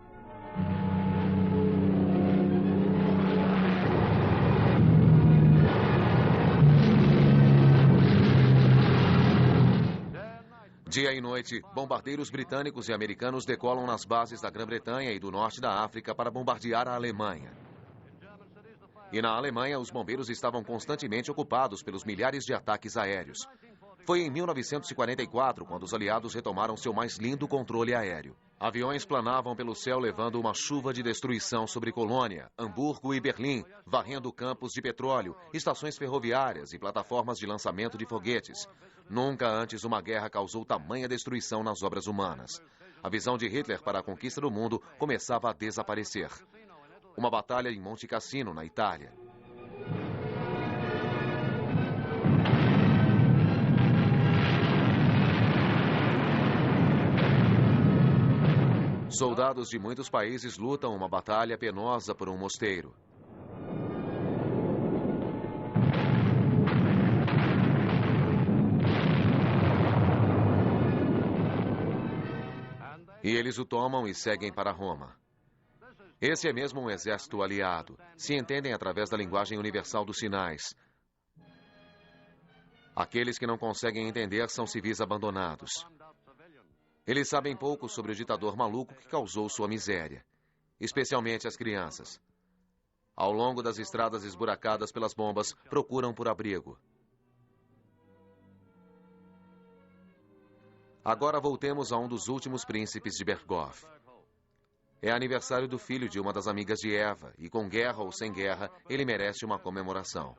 Dia e noite, bombardeiros britânicos e americanos decolam nas bases da Grã-Bretanha e do norte da África para bombardear a Alemanha. E na Alemanha, os bombeiros estavam constantemente ocupados pelos milhares de ataques aéreos. Foi em 1944 quando os aliados retomaram seu mais lindo controle aéreo. Aviões planavam pelo céu levando uma chuva de destruição sobre Colônia, Hamburgo e Berlim, varrendo campos de petróleo, estações ferroviárias e plataformas de lançamento de foguetes. Nunca antes uma guerra causou tamanha destruição nas obras humanas. A visão de Hitler para a conquista do mundo começava a desaparecer. Uma batalha em Monte Cassino, na Itália. Soldados de muitos países lutam uma batalha penosa por um mosteiro. E eles o tomam e seguem para Roma. Esse é mesmo um exército aliado. Se entendem através da linguagem universal dos sinais. Aqueles que não conseguem entender são civis abandonados. Eles sabem pouco sobre o ditador maluco que causou sua miséria, especialmente as crianças. Ao longo das estradas esburacadas pelas bombas, procuram por abrigo. Agora voltemos a um dos últimos príncipes de Berghof. É aniversário do filho de uma das amigas de Eva, e com guerra ou sem guerra, ele merece uma comemoração.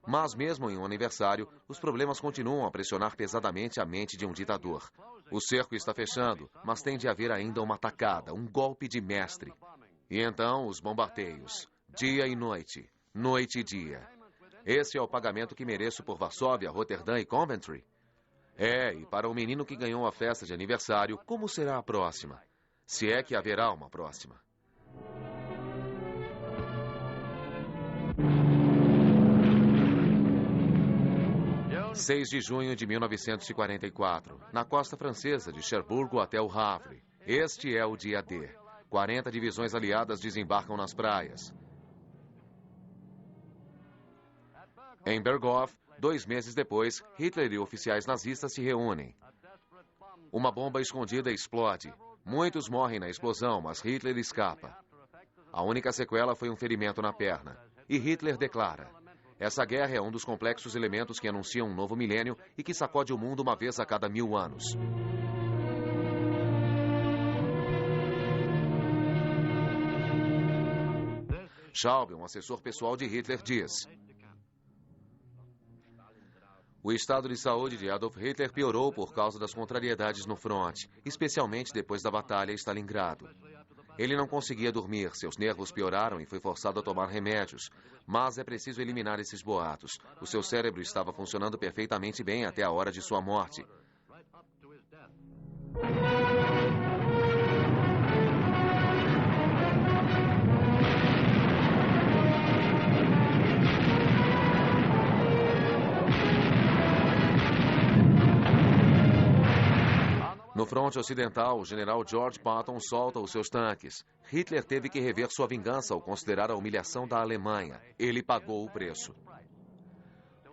Mas mesmo em um aniversário, os problemas continuam a pressionar pesadamente a mente de um ditador. O cerco está fechando, mas tem de haver ainda uma atacada, um golpe de mestre. E então os bombardeios, dia e noite e dia. Esse é o pagamento que mereço por Varsóvia, Roterdã e Coventry? E para o menino que ganhou a festa de aniversário, como será a próxima? Se é que haverá uma próxima. – 6 de junho de 1944, na costa francesa de Cherbourg até o Havre. Este é o dia D. 40 divisões aliadas desembarcam nas praias. Em Berghof, 2 meses depois, Hitler e oficiais nazistas se reúnem. Uma bomba escondida explode. Muitos morrem na explosão, mas Hitler escapa. A única sequela foi um ferimento na perna. E Hitler declara: essa guerra é um dos complexos elementos que anunciam um novo milênio e que sacode o mundo uma vez a cada 1000 anos. Schaub, um assessor pessoal de Hitler, diz: o estado de saúde de Adolf Hitler piorou por causa das contrariedades no fronte, especialmente depois da batalha em Stalingrado. Ele não conseguia dormir, seus nervos pioraram e foi forçado a tomar remédios. Mas é preciso eliminar esses boatos. O seu cérebro estava funcionando perfeitamente bem até a hora de sua morte. No fronte ocidental, o general George Patton solta os seus tanques. Hitler teve que rever sua vingança ao considerar a humilhação da Alemanha. Ele pagou o preço.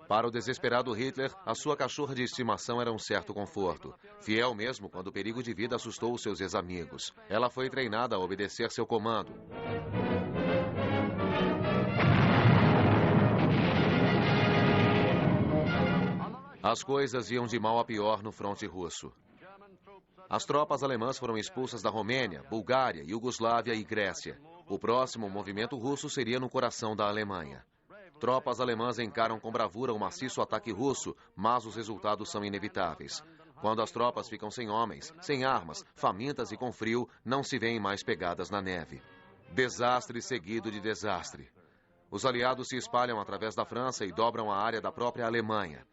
Para o desesperado Hitler, a sua cachorra de estimação era um certo conforto. Fiel mesmo quando o perigo de vida assustou os seus ex-amigos. Ela foi treinada a obedecer seu comando. As coisas iam de mal a pior no fronte russo. As tropas alemãs foram expulsas da Romênia, Bulgária, Iugoslávia e Grécia. O próximo movimento russo seria no coração da Alemanha. Tropas alemãs encaram com bravura o maciço ataque russo, mas os resultados são inevitáveis. Quando as tropas ficam sem homens, sem armas, famintas e com frio, não se veem mais pegadas na neve. Desastre seguido de desastre. Os aliados se espalham através da França e dobram a área da própria Alemanha.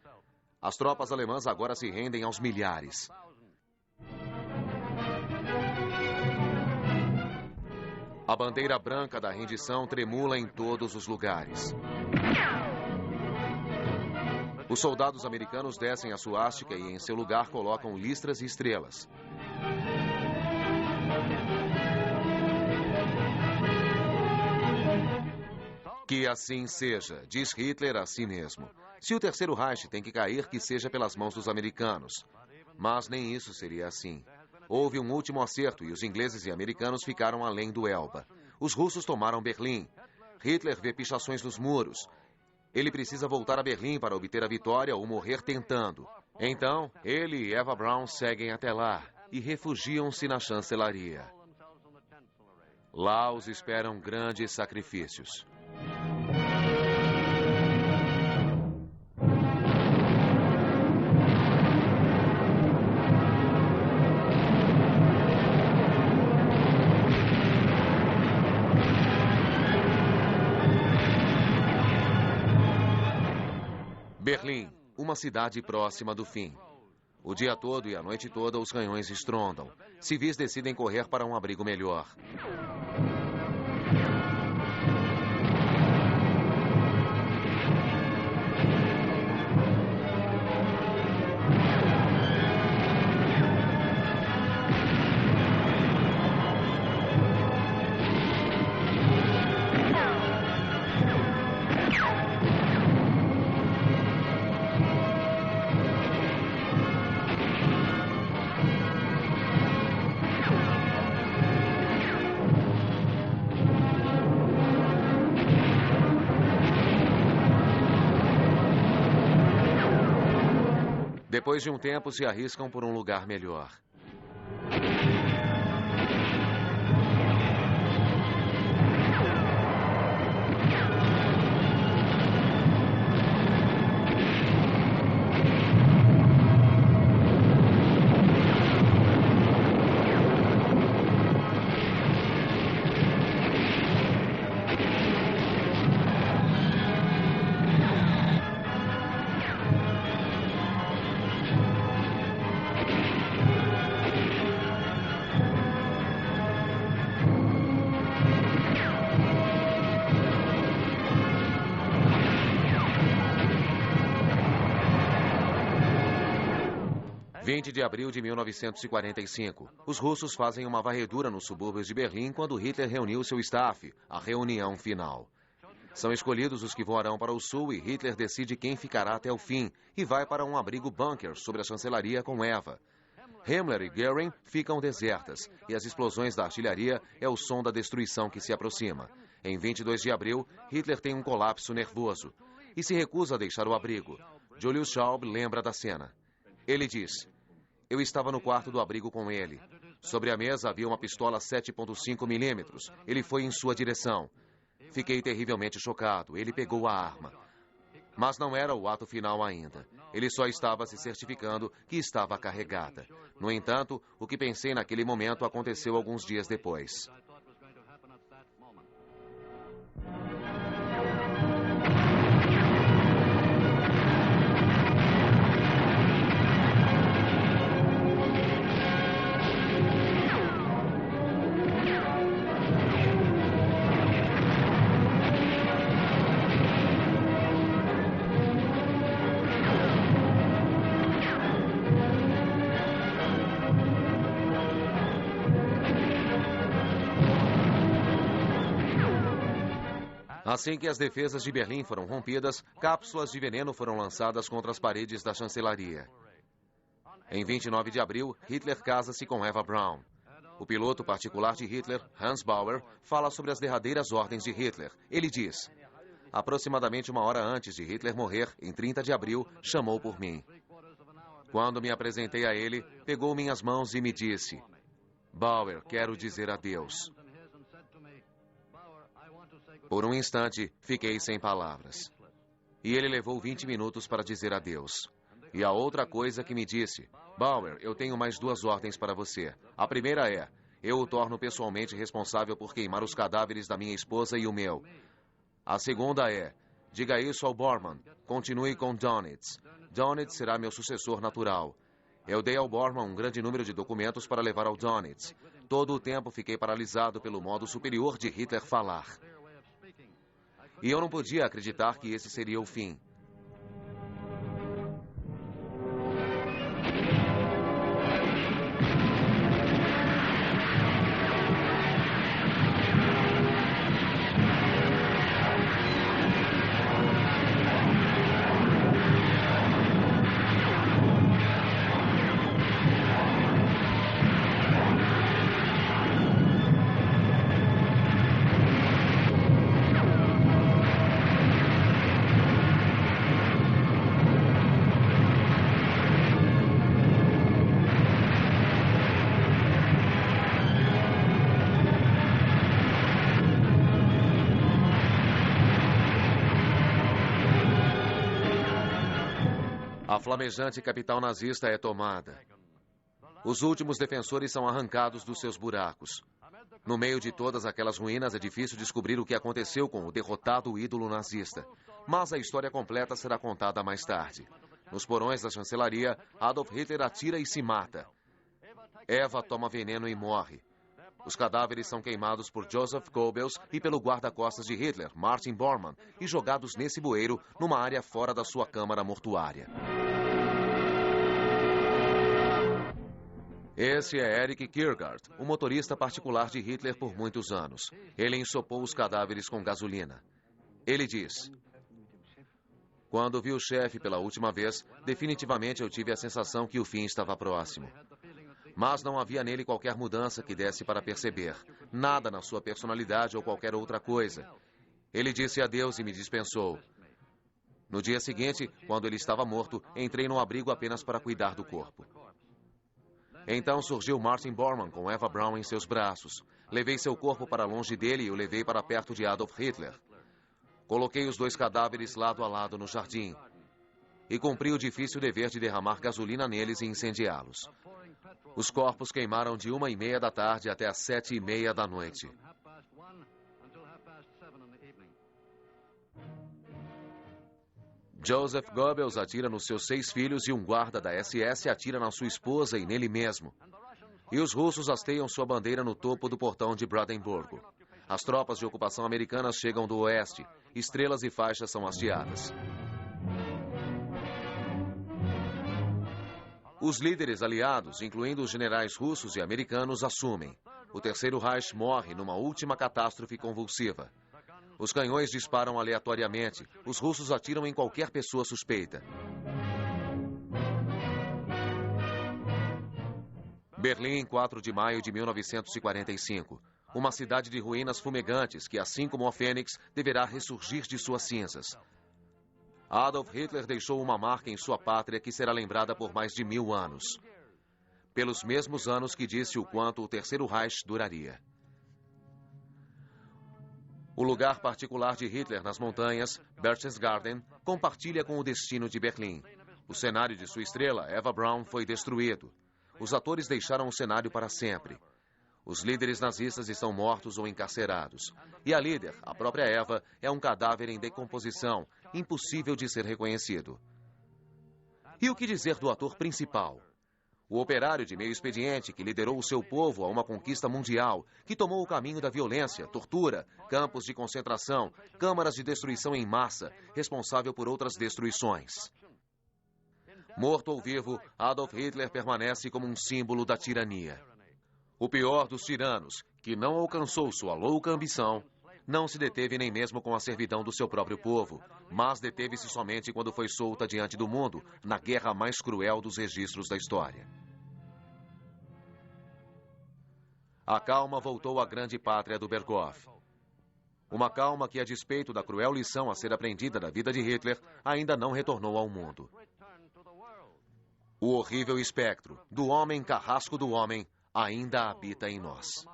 As tropas alemãs agora se rendem aos milhares. A bandeira branca da rendição tremula em todos os lugares. Os soldados americanos descem a suástica e em seu lugar colocam listras e estrelas. Que assim seja, diz Hitler a si mesmo. Se o Terceiro Reich tem que cair, que seja pelas mãos dos americanos. Mas nem isso seria assim. Houve um último acerto e os ingleses e americanos ficaram além do Elba. Os russos tomaram Berlim. Hitler vê pichações nos muros. Ele precisa voltar a Berlim para obter a vitória ou morrer tentando. Então, ele e Eva Braun seguem até lá e refugiam-se na chancelaria. Lá os esperam grandes sacrifícios. Berlim, uma cidade próxima do fim. O dia todo e a noite toda os canhões estrondam. Civis decidem correr para um abrigo melhor. Depois de um tempo, se arriscam por um lugar melhor. (20 de abril de 1945. Os russos fazem uma varredura nos subúrbios de Berlim quando Hitler reuniu seu staff, a reunião final. São escolhidos os que voarão para o sul e Hitler decide quem ficará até o fim e vai para um abrigo bunker sobre a chancelaria com Eva. Himmler e Göring ficam desertas e as explosões da artilharia é o som da destruição que se aproxima. Em 22 de abril, Hitler tem um colapso nervoso e se recusa a deixar o abrigo. Julius Schaub lembra da cena. Ele diz: "Eu estava no quarto do abrigo com ele. Sobre a mesa havia uma pistola 7.5 milímetros. Ele foi em sua direção. Fiquei terrivelmente chocado. Ele pegou a arma. Mas não era o ato final ainda. Ele só estava se certificando que estava carregada. No entanto, o que pensei naquele momento aconteceu alguns dias depois." Assim que as defesas de Berlim foram rompidas, cápsulas de veneno foram lançadas contra as paredes da chancelaria. Em 29 de abril, Hitler casa-se com Eva Braun. O piloto particular de Hitler, Hans Bauer, fala sobre as derradeiras ordens de Hitler. Ele diz: aproximadamente uma hora antes de Hitler morrer, em 30 de abril, chamou por mim. Quando me apresentei a ele, pegou minhas mãos e me disse: Bauer, quero dizer adeus. Por um instante, fiquei sem palavras. E ele levou 20 minutos para dizer adeus. E a outra coisa que me disse: Bauer, eu tenho mais 2 ordens para você. A primeira é: eu o torno pessoalmente responsável por queimar os cadáveres da minha esposa e o meu. A segunda é: diga isso ao Bormann. Continue com Dönitz. Dönitz será meu sucessor natural. Eu dei ao Bormann um grande número de documentos para levar ao Dönitz. Todo o tempo fiquei paralisado pelo modo superior de Hitler falar. E eu não podia acreditar que esse seria o fim. A flamejante capital nazista é tomada. Os últimos defensores são arrancados dos seus buracos. No meio de todas aquelas ruínas é difícil descobrir o que aconteceu com o derrotado ídolo nazista. Mas a história completa será contada mais tarde. Nos porões da chancelaria, Adolf Hitler atira e se mata. Eva toma veneno e morre. Os cadáveres são queimados por Joseph Goebbels e pelo guarda-costas de Hitler, Martin Bormann, e jogados nesse bueiro numa área fora da sua câmara mortuária. Esse é Erich Kierkegaard, o motorista particular de Hitler por muitos anos. Ele ensopou os cadáveres com gasolina. Ele diz: quando vi o chefe pela última vez, definitivamente eu tive a sensação que o fim estava próximo. Mas não havia nele qualquer mudança que desse para perceber. Nada na sua personalidade ou qualquer outra coisa. Ele disse adeus e me dispensou. No dia seguinte, quando ele estava morto, entrei no abrigo apenas para cuidar do corpo. Então surgiu Martin Bormann com Eva Braun em seus braços. Levei seu corpo para longe dele e o levei para perto de Adolf Hitler. Coloquei os 2 cadáveres lado a lado no jardim. E cumpri o difícil dever de derramar gasolina neles e incendiá-los. Os corpos queimaram de 1h30 da tarde até às 7h30 da noite. Joseph Goebbels atira nos seus 6 filhos e um guarda da SS atira na sua esposa e nele mesmo. E os russos hasteiam sua bandeira no topo do portão de Brandenburgo. As tropas de ocupação americanas chegam do oeste. Estrelas e faixas são hasteadas. Os líderes aliados, incluindo os generais russos e americanos, assumem. O Terceiro Reich morre numa última catástrofe convulsiva. Os canhões disparam aleatoriamente. Os russos atiram em qualquer pessoa suspeita. Berlim, 4 de maio de 1945. Uma cidade de ruínas fumegantes que, assim como a Fênix, deverá ressurgir de suas cinzas. Adolf Hitler deixou uma marca em sua pátria que será lembrada por mais de 1000 anos. Pelos mesmos anos que disse o quanto o Terceiro Reich duraria. O lugar particular de Hitler nas montanhas, Berchtesgaden, compartilha com o destino de Berlim. O cenário de sua estrela, Eva Braun, foi destruído. Os atores deixaram o cenário para sempre. Os líderes nazistas estão mortos ou encarcerados. E a líder, a própria Eva, é um cadáver em decomposição, impossível de ser reconhecido. E o que dizer do ator principal? O operário de meio expediente que liderou o seu povo a uma conquista mundial, que tomou o caminho da violência, tortura, campos de concentração, câmaras de destruição em massa, responsável por outras destruições. Morto ou vivo, Adolf Hitler permanece como um símbolo da tirania. O pior dos tiranos, que não alcançou sua louca ambição, Não se deteve nem mesmo com a servidão do seu próprio povo, mas deteve-se somente quando foi solta diante do mundo, na guerra mais cruel dos registros da história. A calma voltou à grande pátria do Berghof. Uma calma que, a despeito da cruel lição a ser aprendida da vida de Hitler, ainda não retornou ao mundo. O horrível espectro do homem carrasco do homem ainda habita em nós.